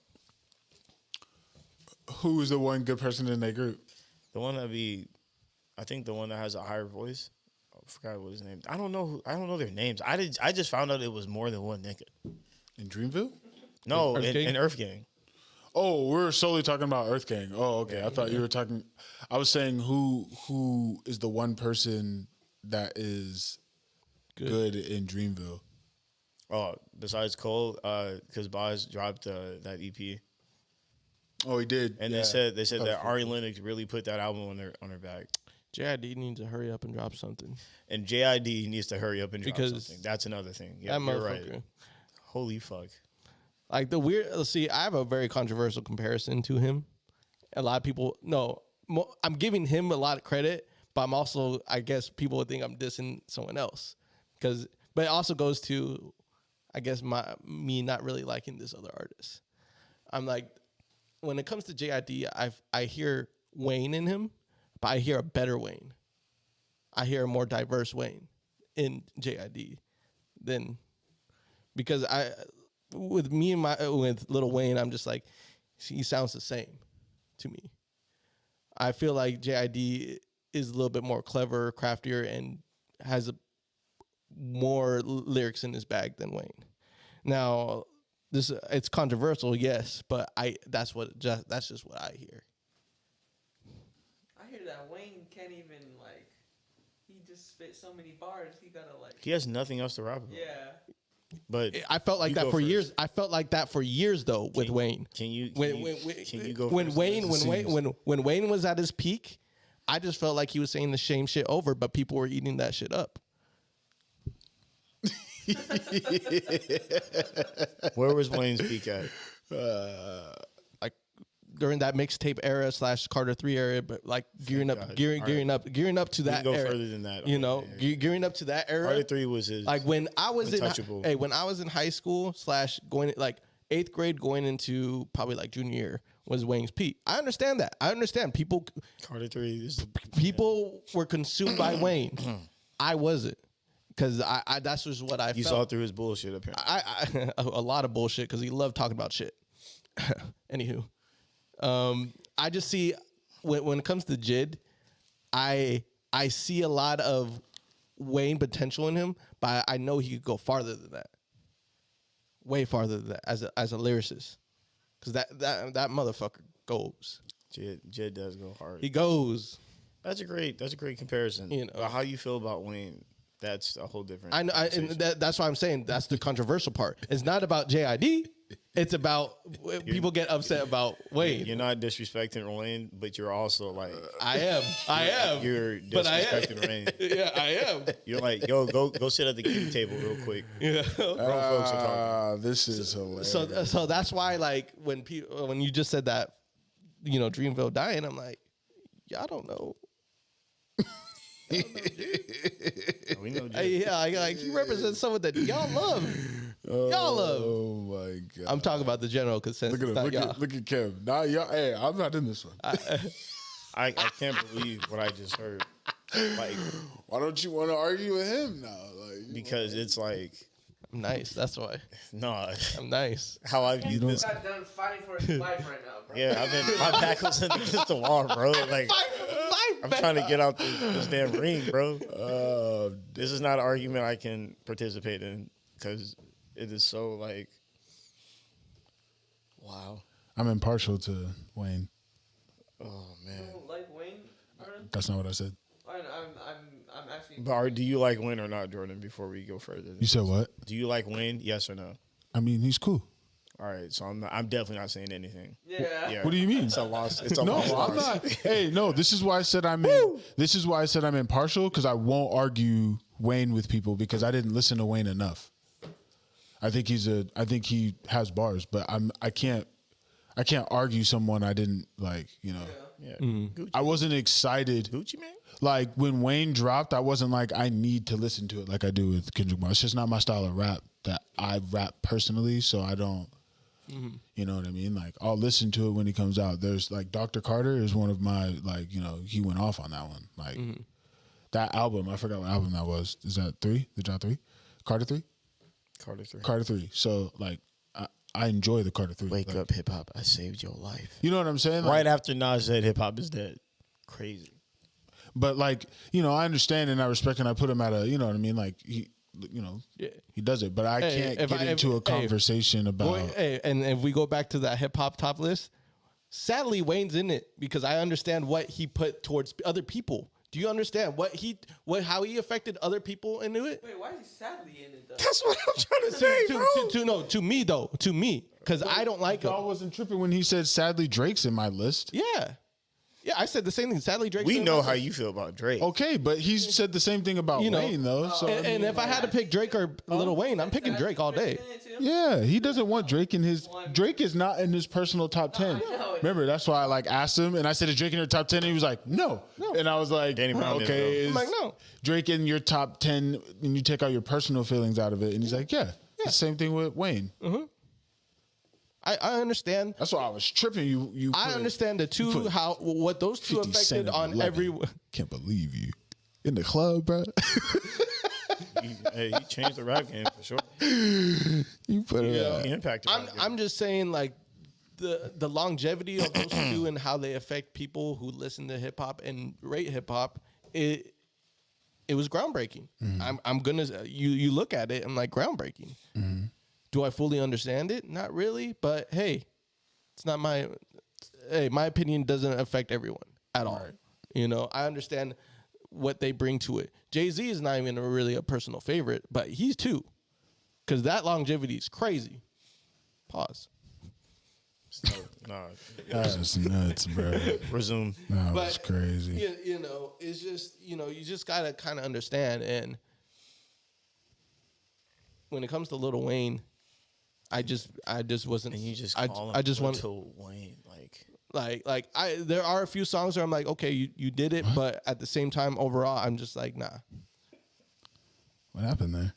Who is the one good person in that group? The one I think the one that has a higher voice. I forgot what his name. I don't know their names. I just found out it was more than one nigga. In Dreamville? No, Earth Gang? in Earth Gang. Oh, we're solely talking about Earth Gang. Oh, okay. I thought you were talking. I was saying who is the one person that is good in Dreamville? Oh, besides Cole, because Boz dropped that EP, Oh, he did. and Yeah. they said That was that Ari cool. Lennox really put that album on her back, JID needs to hurry up and drop something. and JID needs to hurry up and drop Because something. That's another thing. Yeah, That you're motherfucker. right. Holy fuck. Like the weird. Let's see. I have a very controversial comparison to him. A lot of people. No, I'm giving him a lot of credit, but I'm also. I guess people would think I'm dissing someone else, but it also goes to, I guess me not really liking this other artist. I'm like, when it comes to JID, I hear Wayne in him, but I hear a better Wayne. I hear a more diverse Wayne in JID than, because with Lil Wayne, I'm just like, he sounds the same to me. I feel like JID is a little bit more clever, craftier, and has more lyrics in his bag than Wayne. Now, it's controversial, yes, but that's just what I hear. I hear that Wayne can't even like. He just spit so many bars. He gotta like. He has nothing else to rap about. Yeah. But I felt like You that go for first. years. I felt like that for years though with Wayne. Can you go when first? when Wayne was at his peak, I just felt like he was saying the same shit over, but people were eating that shit up. Where was Wayne's peak at? Like during that mixtape era / Carter 3 era, but like gearing up God. gearing up to that go era. further than that. You Okay, know, gearing up to that era. Carter 3 was his. Like when I was Untouchable. when I was in high school / going like 8th grade going into probably like junior year was Wayne's peak. I understand that. I understand people Carter 3 is were consumed by Wayne. I wasn't, because I that's just what I you felt. saw through his bullshit apparently. I a lot of bullshit because he loved talking about shit. Anywho, I just see when it comes to Jid, I see a lot of Wayne potential in him, but I know he could go farther than that, way farther than that as a lyricist, because that motherfucker goes. Jed does go hard. He goes. That's a great comparison. You know. But how you feel about Wayne? That's a whole different. I know, and conversation. that's why I'm saying that's the controversial part. It's not about JID. It's about people get upset about Wayne. You're not disrespecting Wayne, but you're also like I am. you're But I am. disrespecting Wayne. Yeah, I am. You're like, yo, go sit at the kitchen table real quick. Yeah. Grown folks are talking. This is hilarious. So that's why, like, when you just said that, Dreamville dying, I'm like, Y'all don't know. We know. Hey, yeah, like he represents someone that y'all love. Y'all love. Oh my god! I'm talking about the general consensus. Look at him. not Look y'all. at Kev. Nah, y'all. Hey, I'm not in this one. I can't believe what I just heard. Like, Why don't you want to argue with him now? Like, because it's like, I'm nice. That's why. nah, I'm nice. how I view this. Got done fighting for his life right now, bro. Yeah, my back was against the wall, bro. Like, I'm trying to get out this damn ring, bro. This is not an argument I can participate in because it is so like, wow. I'm impartial to Wayne. Oh You man. don't like Wayne, Jordan? That's not what I said. I'm asking. But do you like Wayne or not, Jordan? Before we go further, You said what? do you like Wayne? Yes or no? I mean, he's cool. All right, so I'm definitely not saying anything. Yeah. Yeah. What do you mean? It's a loss. It's a No, loss. I'm not. Hey, no. This is why I said This is why I said I'm impartial because I won't argue Wayne with people because I didn't listen to Wayne enough. I think he has bars, but I can't argue someone I didn't like. You know, Yeah. Gucci. I wasn't excited. Gucci man. Like when Wayne dropped, I wasn't like I need to listen to it like I do with Kendrick Lamar. It's just not my style of rap that I rap personally, so I don't. You know what I mean? Like I'll listen to it when he comes out. There's like Dr. Carter is one of my like he went off on that one. Like that album, I forgot what album that was. Is that 3? The drop 3? Carter 3? Carter 3. Carter 3. So like I enjoy the Carter 3. Wake like, up, hip hop! I saved your life. You know what I'm saying? Like, Right after Nas said hip hop is dead. Crazy. But like, I understand and I respect and I put him at a, you know what I mean? Like he, Yeah. he does it, but I can't get into a conversation about. And if we go back to that hip hop top list, sadly Wayne's in it because I understand what he put towards other people. Do you understand how he affected other people into it? Wait, why is he sadly in it though? That's what I'm trying to say, bro. To me though, because I don't like him. I wasn't tripping when he said, "Sadly, Drake's in my list." Yeah, I said the same thing. Sadly, Drake. We know how you feel about Drake. Okay, but he's said the same thing about Wayne though. So And if I had to pick Drake or Lil Wayne, I'm picking Drake all day. yeah, he doesn't want Drake in his. Drake is not in his personal top 10. Remember, that's why I like asked him, and I said, "Is Drake in your top 10?" And he was like, "No." And I was like, Danny Brown is, "Okay, I'm is like, no. Drake in your top 10?" And you take out your personal feelings out of it, and he's like, "Yeah." The same thing with Wayne. I understand. That's why I was tripping. You. I understand the two put what those two 50 Cent affected in on 11. every. Can't believe you in the club, bro. He changed the rap game for sure. You put it out. He impacted. I'm just saying like the longevity of those two and how they affect people who listen to hip hop and rate hip hop. It was groundbreaking. I'm gonna you look at it and like groundbreaking. Do I fully understand it? Not really, but hey, it's not my opinion doesn't affect everyone at all. I understand what they bring to it. Jay-Z is not even really a personal favorite, but he's too. Because that longevity is crazy. Pause. Nah. That's just nuts, bro. Resume. That was crazy. It's just, you just got to kind of understand. And when it comes to Lil Wayne, I just wasn't. And you just I call him just want Lil Wayne, like there are a few songs where I'm like, okay, you did it, but at the same time, overall, I'm just like, nah. What happened there?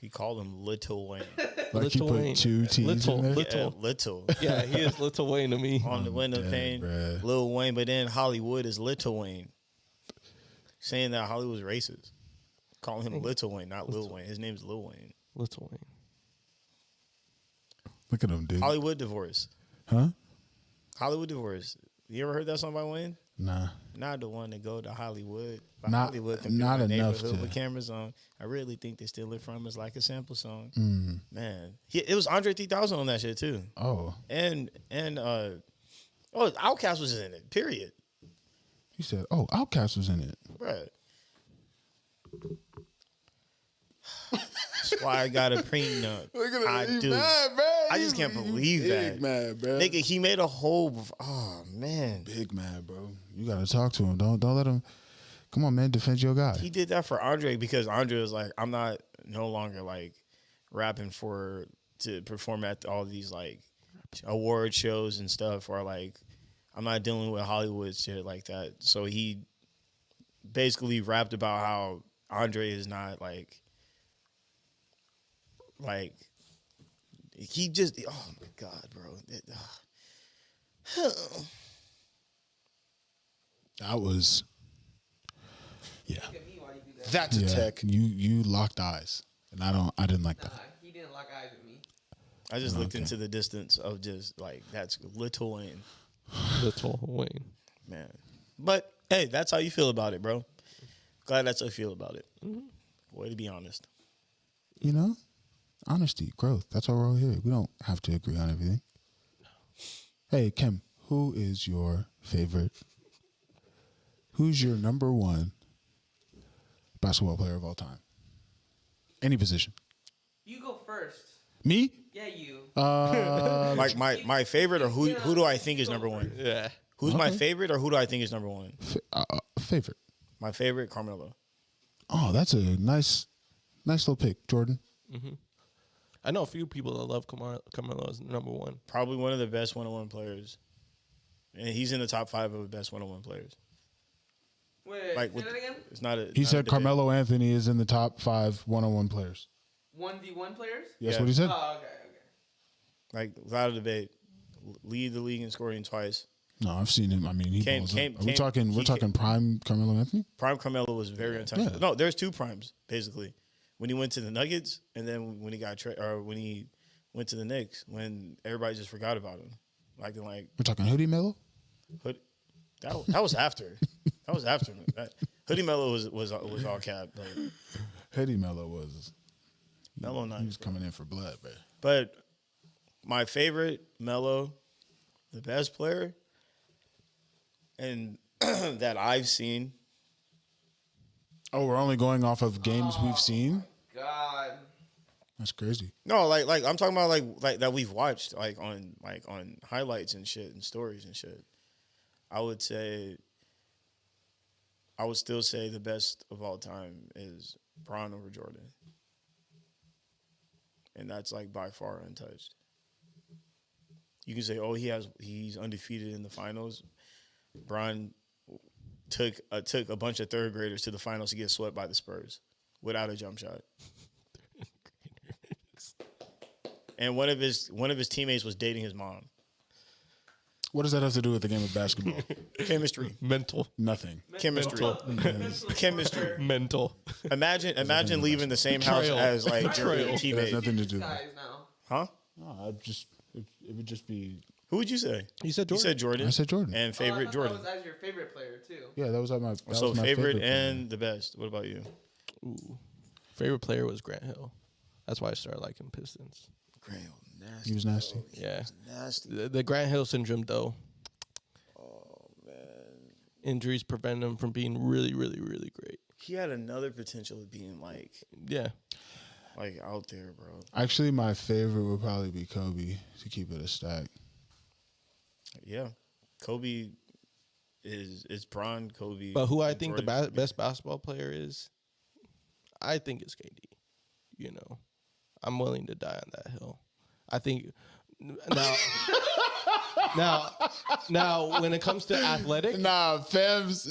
he called him Little Wayne. Like he Little put Wayne. 2 T's in there? Little. Yeah, little. Yeah, he is Little Wayne to me. On the window dead, pane, bruh. Lil Wayne, but then Hollywood is Little Wayne. Saying that Hollywood's racist. Calling him Little Wayne, not Lil Wayne. His name's Lil Wayne. Little Wayne. Look at him, dude. Hollywood divorce. Huh? Hollywood divorce. You ever heard that song by Wayne? Nah. Not the one to go to Hollywood. But Not- Hollywood can not build a enough neighborhood to- with cameras on. I really think they steal it from us like a sample song. Man, it was Andre 3000 on that shit too. Oh. And Outkast was in it. Period, He said, oh, Outkast was in it. bruh. That's why I got a prenup. Look at him. I He's do. mad, man. I just can't believe that. Big mad, bro. Nigga, he made a whole. Oh man, Big mad, bro. You got to talk to him. Don't let him. Come on, man. Defend your guy. he did that for Andre because Andre was like, I'm not no longer like rapping to perform at all these like award shows and stuff, or like I'm not dealing with Hollywood shit like that. So he basically rapped about how Andre is not like he just, oh my God, bro. That was, yeah. Look at me while you do that. That's a Yeah, tech. you locked eyes, and I didn't like Nah, that. he didn't lock eyes with me. I just looked Okay. into the distance of just like, that's Lil Wayne, Little Wayne. man. But hey, that's how you feel about it, bro. Glad that's how you feel about it. Way to be honest. You know, honesty, growth. That's why we're all here. We don't have to agree on everything. Hey, Kim, who is your favorite? Who's your number one basketball player of all time? Any position. You go first. Me? Yeah, you. Like my favorite, or who do I think is number one? Yeah. Who's my Okay. favorite, or who do I think is number one? Favorite. My favorite, Carmelo. Oh, that's a nice little pick, Jordan. I know a few people that love Carmelo as number one. Probably one of the best one-on-one players. And he's in the top 5 of the best one-on-one players. Wait, Like, say with, that again? it's not a. He not a said debate. Carmelo Anthony is in the top 5 one-on-one players. 1v1 players? That's Yeah. what he said. Oh, okay. Like, without a debate, lead the league in scoring twice. No, I've seen him. I mean, he balls up. We're talking prime Carmelo Anthony? Prime Carmelo was very untouchable. Yeah. No, there's 2 primes basically. When he went to the Nuggets, and then when he got when he went to the Knicks, when everybody just forgot about him, like We're talking Hoodie Melo? Hood, that was after. That was after. Hoodie Melo was all cap, but Hoodie Melo was Melo he was nice. coming in for blood, man. But my favorite Melo, the best player, and that I've seen. Oh, we're only going off of games we've seen? God. That's crazy. No, like I'm talking about like that we've watched on highlights and shit and stories and shit. I would still say the best of all time is Bron over Jordan. And that's like by far untouched. You can say, oh, he's undefeated in the finals. Bron took a bunch of third graders to the finals to get swept by the Spurs without a jump shot. And one of his teammates was dating his mom. What does that have to do with the game of basketball? Chemistry. Mental. Nothing. Chemistry. Chemistry. Mental. Imagine leaving the same house Betrayal. as like your Betrayal. It has teammate. nothing to do with Guys it. now. Huh? No, it would just be. Who would you say? You said You Jordan. said Jordan. I said Jordan. And favorite I Jordan. thought that was as your favorite player, too. Yeah, that was my. That So was my favorite player. and the best. What about you? Ooh. Favorite player was Grant Hill. That's why I started liking Pistons. Graham, nasty. He was nasty. bro. He Yeah. was nasty. The Grant Hill syndrome, though. Oh man, Injuries prevent him from being really, really, really great. he had another potential of being like Yeah. out there, bro. Actually, my favorite would probably be Kobe to keep it a stack. Yeah, Kobe is Bron, Kobe. But who I and think Jordan the should be. best basketball player is, I think it's KD. You know, I'm willing to die on that hill. I think now when it comes to athletic, Nah, fams.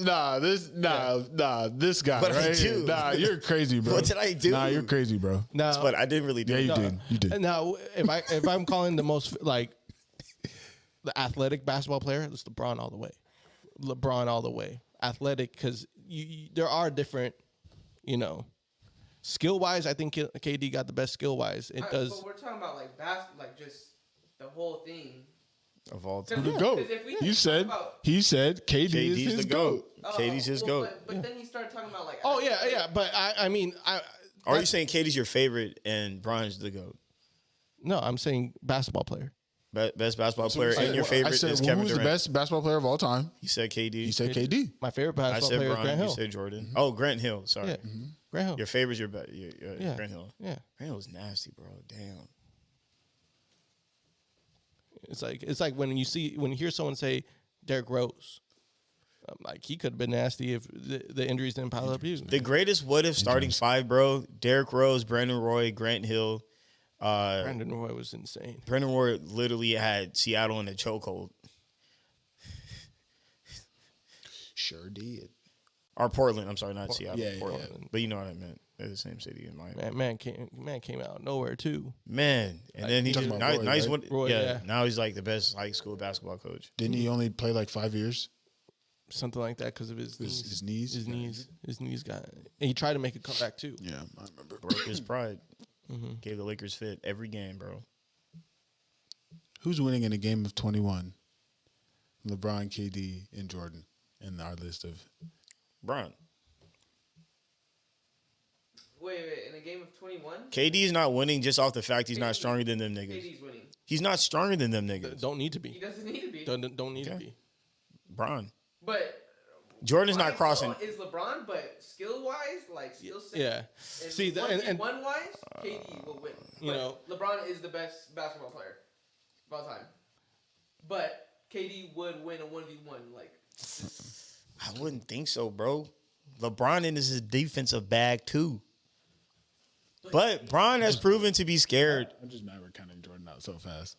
This guy What I right here. do? Nah, you're crazy, bro. What did I do? Nah, you're crazy, bro. now But I didn't really do Yeah, you it. did. You did. Now, if I'm calling the most like the athletic basketball player, it's LeBron all the way. LeBron all the way. Athletic because there are different, skill wise. I think KD got the best skill wise. It does. But we're talking about like just the whole thing. Of all time. The GOAT. Because if we He said KD is KD's his the GOAT. KD's his well, GOAT. But then you start talking about like. Oh yeah. But I mean, Are you saying KD's your favorite and Bron's the GOAT? no, I'm saying basketball player. Best basketball player and your I favorite said, is well, Kevin who's Durant. the best basketball player of all time? You said KD. He said KD. My favorite I basketball said player is Bron. Grant You Hill. said Jordan. Oh, Grant Hill. Sorry. Yeah, Grant Hill. Your favorite's your Yeah. Grant Hill. Yeah, Grant Hill's nasty, bro. Damn. it's like when you hear someone say Derrick Rose, like he could have been nasty if the injuries didn't pile up. The greatest what if starting 5, bro. Derrick Rose, Brandon Roy, Grant Hill. Brandon Roy was insane. Brandon Roy literally had Seattle in a chokehold. Sure did. Or Portland. I'm sorry, not Seattle. Yeah, yeah, Portland. yeah. But you know what I meant. They're the same city in Miami. Man came out of nowhere too. Man, and then he just talking about now Roy, he's right? Roy, yeah. now he's like the best high school basketball coach. Didn't he only play like 5 years? Something like that because of his knees. His knees? His knees got. And he tried to make a comeback too. Yeah, I remember. Broke his pride. Gave the Lakers fit every game, bro. Who's winning in a game of 21? LeBron, KD, and Jordan in our list of. Bron. Wait, in a game of 21? KD's not winning just off the fact he's not stronger than them niggas. KD's winning. He's not stronger than them niggas. Don't need to He be. doesn't need to be. Don't need to Okay. be. Bron. But Jordan's not Brian crossing. Is LeBron, but skill wise, like skill set. Yeah. And See, and one wise, KD will win. you But know- LeBron is the best basketball player of all time. But KD would win a 1v1. Like, I wouldn't think so, bro. LeBron in his defensive bag too. But Bron has proven to be scared. I'm just mad we're counting Jordan out so fast.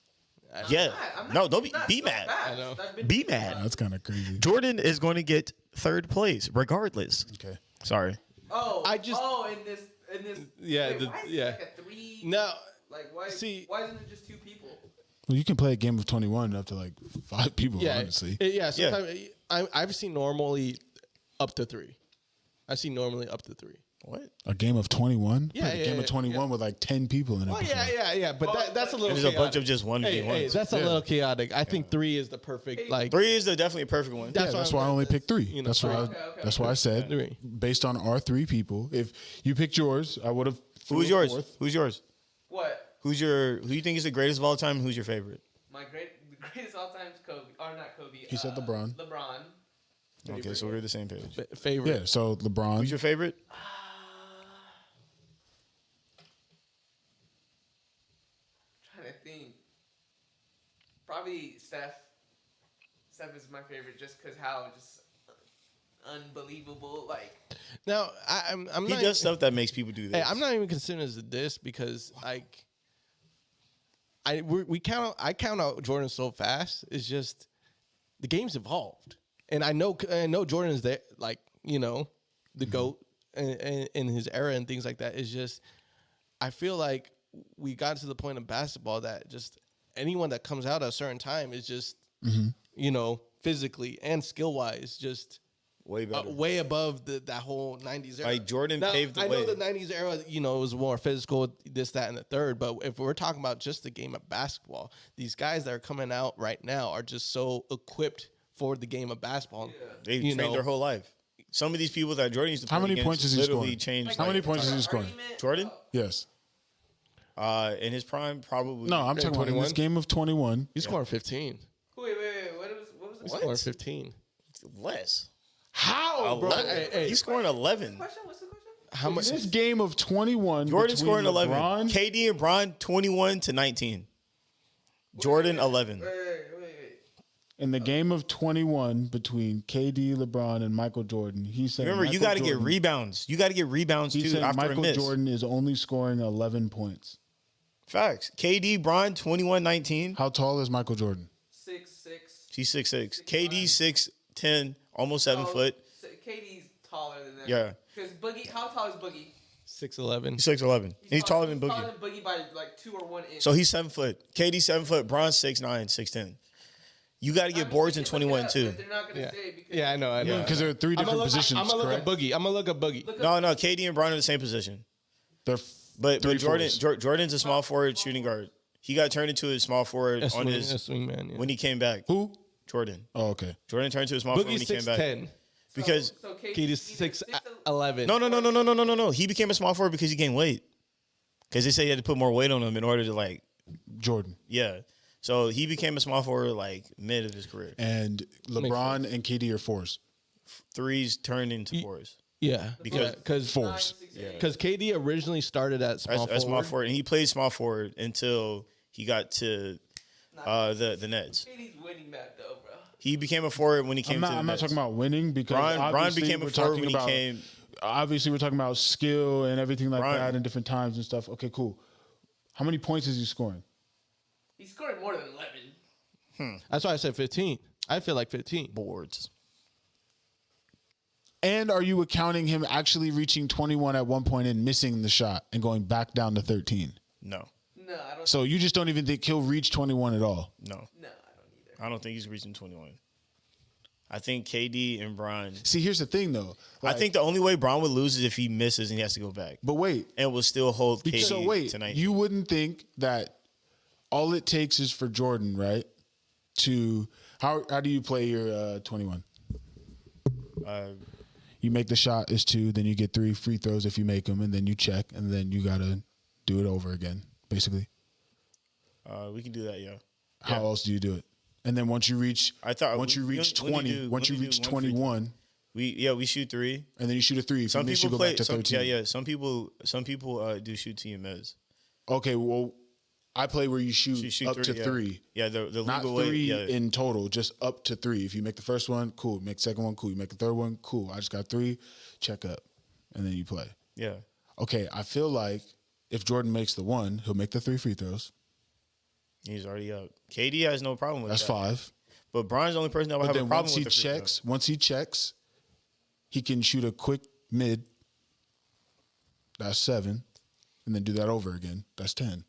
Yeah. I'm not- No, don't he's not be so mad. fast. I know. That's been- Be mad. That's kind of crazy. Jordan is going to get third place regardless. Okay. Sorry. Oh, I just- in this. Yeah, Wait, the- why is yeah. it like a 3? No. Like why? See- why isn't it just 2 people? Well, you can play a game of 21 up to like 5 people, Yeah. honestly. Yeah. Sometimes I've seen normally up to 3. I've seen normally up to 3. What? A game of 21? Yeah, Like a yeah, game yeah, of 21 with like 10 people in it. Oh before. yeah. But that's a little. There's a bunch chaotic. of just one Hey, v1s. that's a little chaotic. I think 3 is the perfect. Like 3 is definitely a perfect one. Yeah, that's why I only picked 3. You know, That's why. okay. That's why I said 3. based on our 3 people. If you picked yours, I would have. Who's yours? Who's yours? What? Who you think is the greatest of all time? Who's your favorite? The greatest all time is Kobe, or not Kobe. He said LeBron. LeBron. Okay, so we're on the same page. Favorite. Yeah. So LeBron. Who's your favorite? Trying to think. Probably Steph. Steph is my favorite just because how just unbelievable. Like, Now I'm He not. does stuff that makes people do this. Hey, I'm not even considering this a diss because like I count out Jordan so fast. It's just the game's evolved, and I know Jordan is there, like the GOAT in his era and things like that. It's just I feel like we got to the point of basketball that just anyone that comes out at a certain time is just physically and skill wise just way better. way above that whole 90s era. Like Jordan paved the I know way. the 90s era, it was more physical, this, that, and the third. But if we're talking about just the game of basketball, these guys that are coming out right now are just so equipped for the game of basketball. They've You trained know. their whole life. Some of these people that Jordan used to play How many against points is he literally scoring? changed. How many like, points is he scoring? Jordan? Yes. In his prime, probably. No, I'm talking about in 21? this game of 21. He's scoring 15. wait. What was the He's question? scoring 15. less. How, bro? 11. Hey, He's scoring 11. What's the question? How much? This game of 21. Jordan between scoring 11. LeBron, KD and Bron 21 to 19. Jordan 11. Wait. in the game of 21 between KD, LeBron, and Michael Jordan, he said. Remember, you Michael got to get Jordan- rebounds. You got to get rebounds He too said after a Michael miss. Jordan is only scoring 11 points. Facts. KD, Bron 21-19. How tall is Michael Jordan? 6'6". He's 6'6". KD 6'10", almost 7 foot. KD's taller than that. Yeah. Because Boogie, how tall is Boogie? 6'11". He's 6'11". He's taller than Boogie. Taller than Boogie by like 2 or 1 inch. So he's 7 foot. KD 7 foot. Bron 6'9", 6'10". You got to get boards in 21 too. They're not gonna Yeah. say because Yeah, I know. Because there are 3 different positions. I'm gonna look correct? at Boogie. I'm gonna look at Boogie. No, KD and Bron are in the same position. They're But three Jordan, fours. Jordan's a small forward shooting guard. He got turned into a small forward on his swingman. Yeah. when he came back. Who? Jordan. Oh, okay. Jordan turned to a small forward when Boogie's he came back. 6'10". Because so KD's 6'11". no. He became a small forward because he gained weight. Because they said he had to put more weight on him in order to Jordan. yeah. So he became a small forward mid of his career. And LeBron and KD are 4s. Threes turned into fours. Yeah, Because- because 4s. KD originally started at small As small forward. forward, and he played small forward until he got to the Nets. KD's winning that though, bro. He became a forward when he came I'm to the not Nets. talking about winning because Bron obviously became a we're forward talking when he about, came. Obviously, we're talking about skill and everything like Bron. that and different times and stuff. Okay, cool. How many points is he scoring? He's scoring more than 11. That's why I said 15. I feel like 15. Boards. And are you accounting him actually reaching 21 at one point and missing the shot and going back down to 13? No. No, I don't. So you just don't even think he'll reach 21 at all? No. No, I don't either. I don't think he's reaching 21. I think KD and Bron. See, here's the thing, though. I think the only way Bron would lose is if he misses and he has to go back. But wait. And will still hold KD So wait, tonight. you wouldn't think that all it takes is for Jordan, right? To how do you play your 21? You make the shot is 2, then you get 3 free throws if you make them, and then you check, and then you gotta do it over again, basically. We can do that, yeah. How else do you do it? And then once you reach, once you reach 20, once you reach 21, we shoot 3, and then you shoot a 3. If you miss, you go back to 13. Yeah. Some people do shoot to your miss. Okay, well, I play where you shoot up 3, to yeah. 3. Yeah, the Not legal 3 way. Yeah. in total, just up to 3. If you make the first one, cool. Make the second one, cool. You make the third one, cool. I just got 3. Check up, and then you play. Yeah. Okay, I feel like if Jordan makes the 1, he'll make the 3 free throws. He's already up. KD has no problem with That's that. 5. But Bron's the only person that will But have a then problem once he with the free throw. checks, he can shoot a quick mid. That's 7, and then do that over again. That's 10.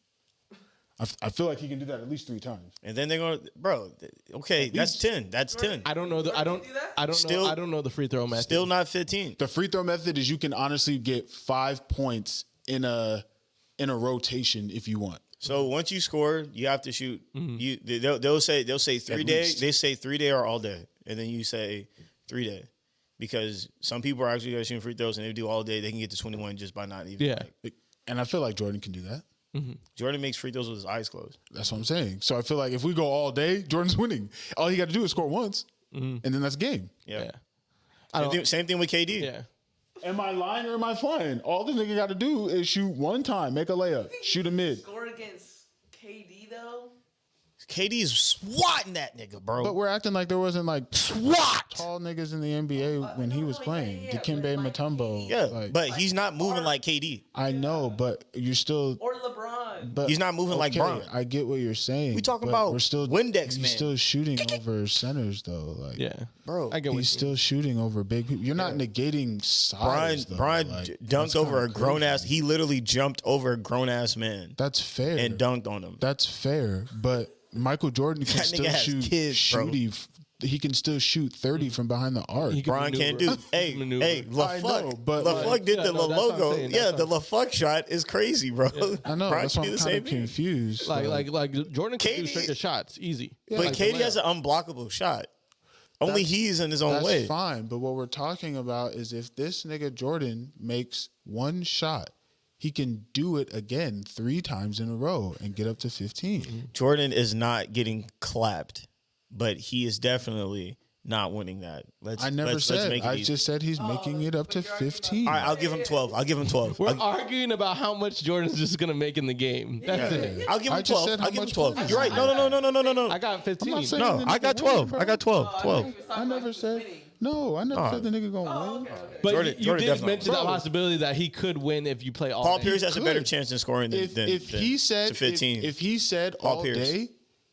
I feel like he can do that at least 3 times. And then they're going to, bro, okay, that's 10. That's 10. I don't know. I don't Still- know. I don't know the free throw method. Still not 15. The free throw method is you can honestly get 5 points in a rotation if you want. So once you score, you have to shoot. They'll say 3 day. least. They say 3 day or all day, and then you say 3 day, because some people are actually shooting free throws and they do all day. They can get to 21 just by not even. Yeah. And I feel like Jordan can do that. Jordan makes free throws with his eyes closed. That's what I'm saying. So I feel like if we go all day, Jordan's winning. All he got to do is score once, and then that's game. Yeah. Yeah. Same thing with KD. Yeah. Am I lying or am I flying? All the nigga got to do is shoot one time, make a layup, shoot a mid. Score against KD though. KD's swatting that nigga, bro. But we're acting like there wasn't like SWAT. tall niggas in the NBA when he was playing. Dikembe Mutombo. Yeah, like, but he's not moving like KD. I know, but you're still. Or LeBron. But He's not moving like Bron. I get what you're saying. We talking but about we're still Windex, he's man. still shooting over centers though. Like Yeah. Bro, I get what he's you still shooting over big people. You're not negating size. Brian though. Like, dunked that's over a kinda grown crazy. ass. He literally jumped over a grown ass man That's fair. and dunked on him. That's fair, but Michael Jordan can That still nigga has shoot. kids, bro. He can still shoot 30 from behind the arc. He can Brian can't do. maneuver. Hey, Maneuver. hey, I know, LaFuck. but LaFuck like- did Yeah, the no, that's what I'm logo. saying, Yeah, that's the what LaFuck shot is crazy, bro. I know. Brian That's can why do I'm the kind same of thing. confused. Like Jordan can do KD straight shots easy. Yeah, But like KD has an unblockable shot. Only he's in his own That's way. fine. But what we're talking about is if this nigga Jordan makes one shot, he can do it again 3 times in a row and get up to 15. Jordan is not getting clapped, but he is definitely not winning that. I never said. I just said he's making it up to 15. All right, I'll give him 12. I'll give him 12. We're arguing about how much Jordan's just gonna make in the game. That's it. I'll give I him just 12. said how I'll give him much 12. Jordan You're right. is. No. I got 15. I'm not saying No, the I nigga got winning, 12. bro. I got 12. 12. I never said. No, I never said the nigga gonna win. But Jordan you definitely- did mention the Bro. possibility that he could win if you play all Paul day. Pierce has a better could. chance in scoring than If he said to 15. if he said Paul all Pierce. day,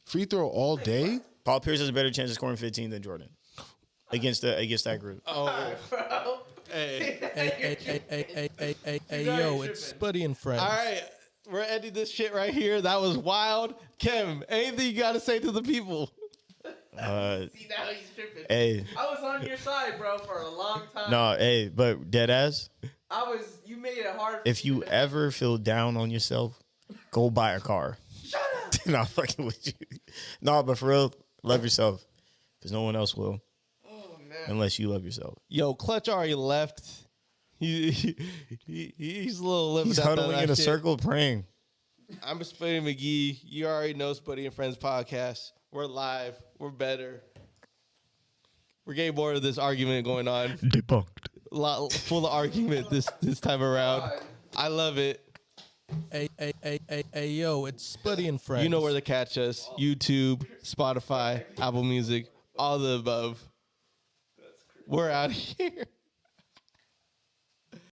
free throw all day. Paul Pierce has a better chance of scoring 15 than Jordan against that group. Hey, yo, it's Spuddy and Friends. All right, we're ending this shit right here. That was wild. Kim, anything you got to say to the people? See, now he's tripping. Hey, I was on your side, bro, for a long time. no, hey, but dead ass. You made it hard. If you ever feel down on yourself, go buy a car. Shut up. Not fucking with you. No, but for real, love yourself, because no one else will Oh man. unless you love yourself. Yo, Clutch already left. He's a little living He's out huddling that in a shit. circle praying. I'm Spuddy McGee. You already know Spuddy and Friends podcast. We're live. We're better. We're getting more of this argument going on. Debunked. Full of argument this time around. I love it. Hey, yo, it's Spuddy and Friends. You know where to catch us. YouTube, Spotify, Apple Music, all the above. We're out of here.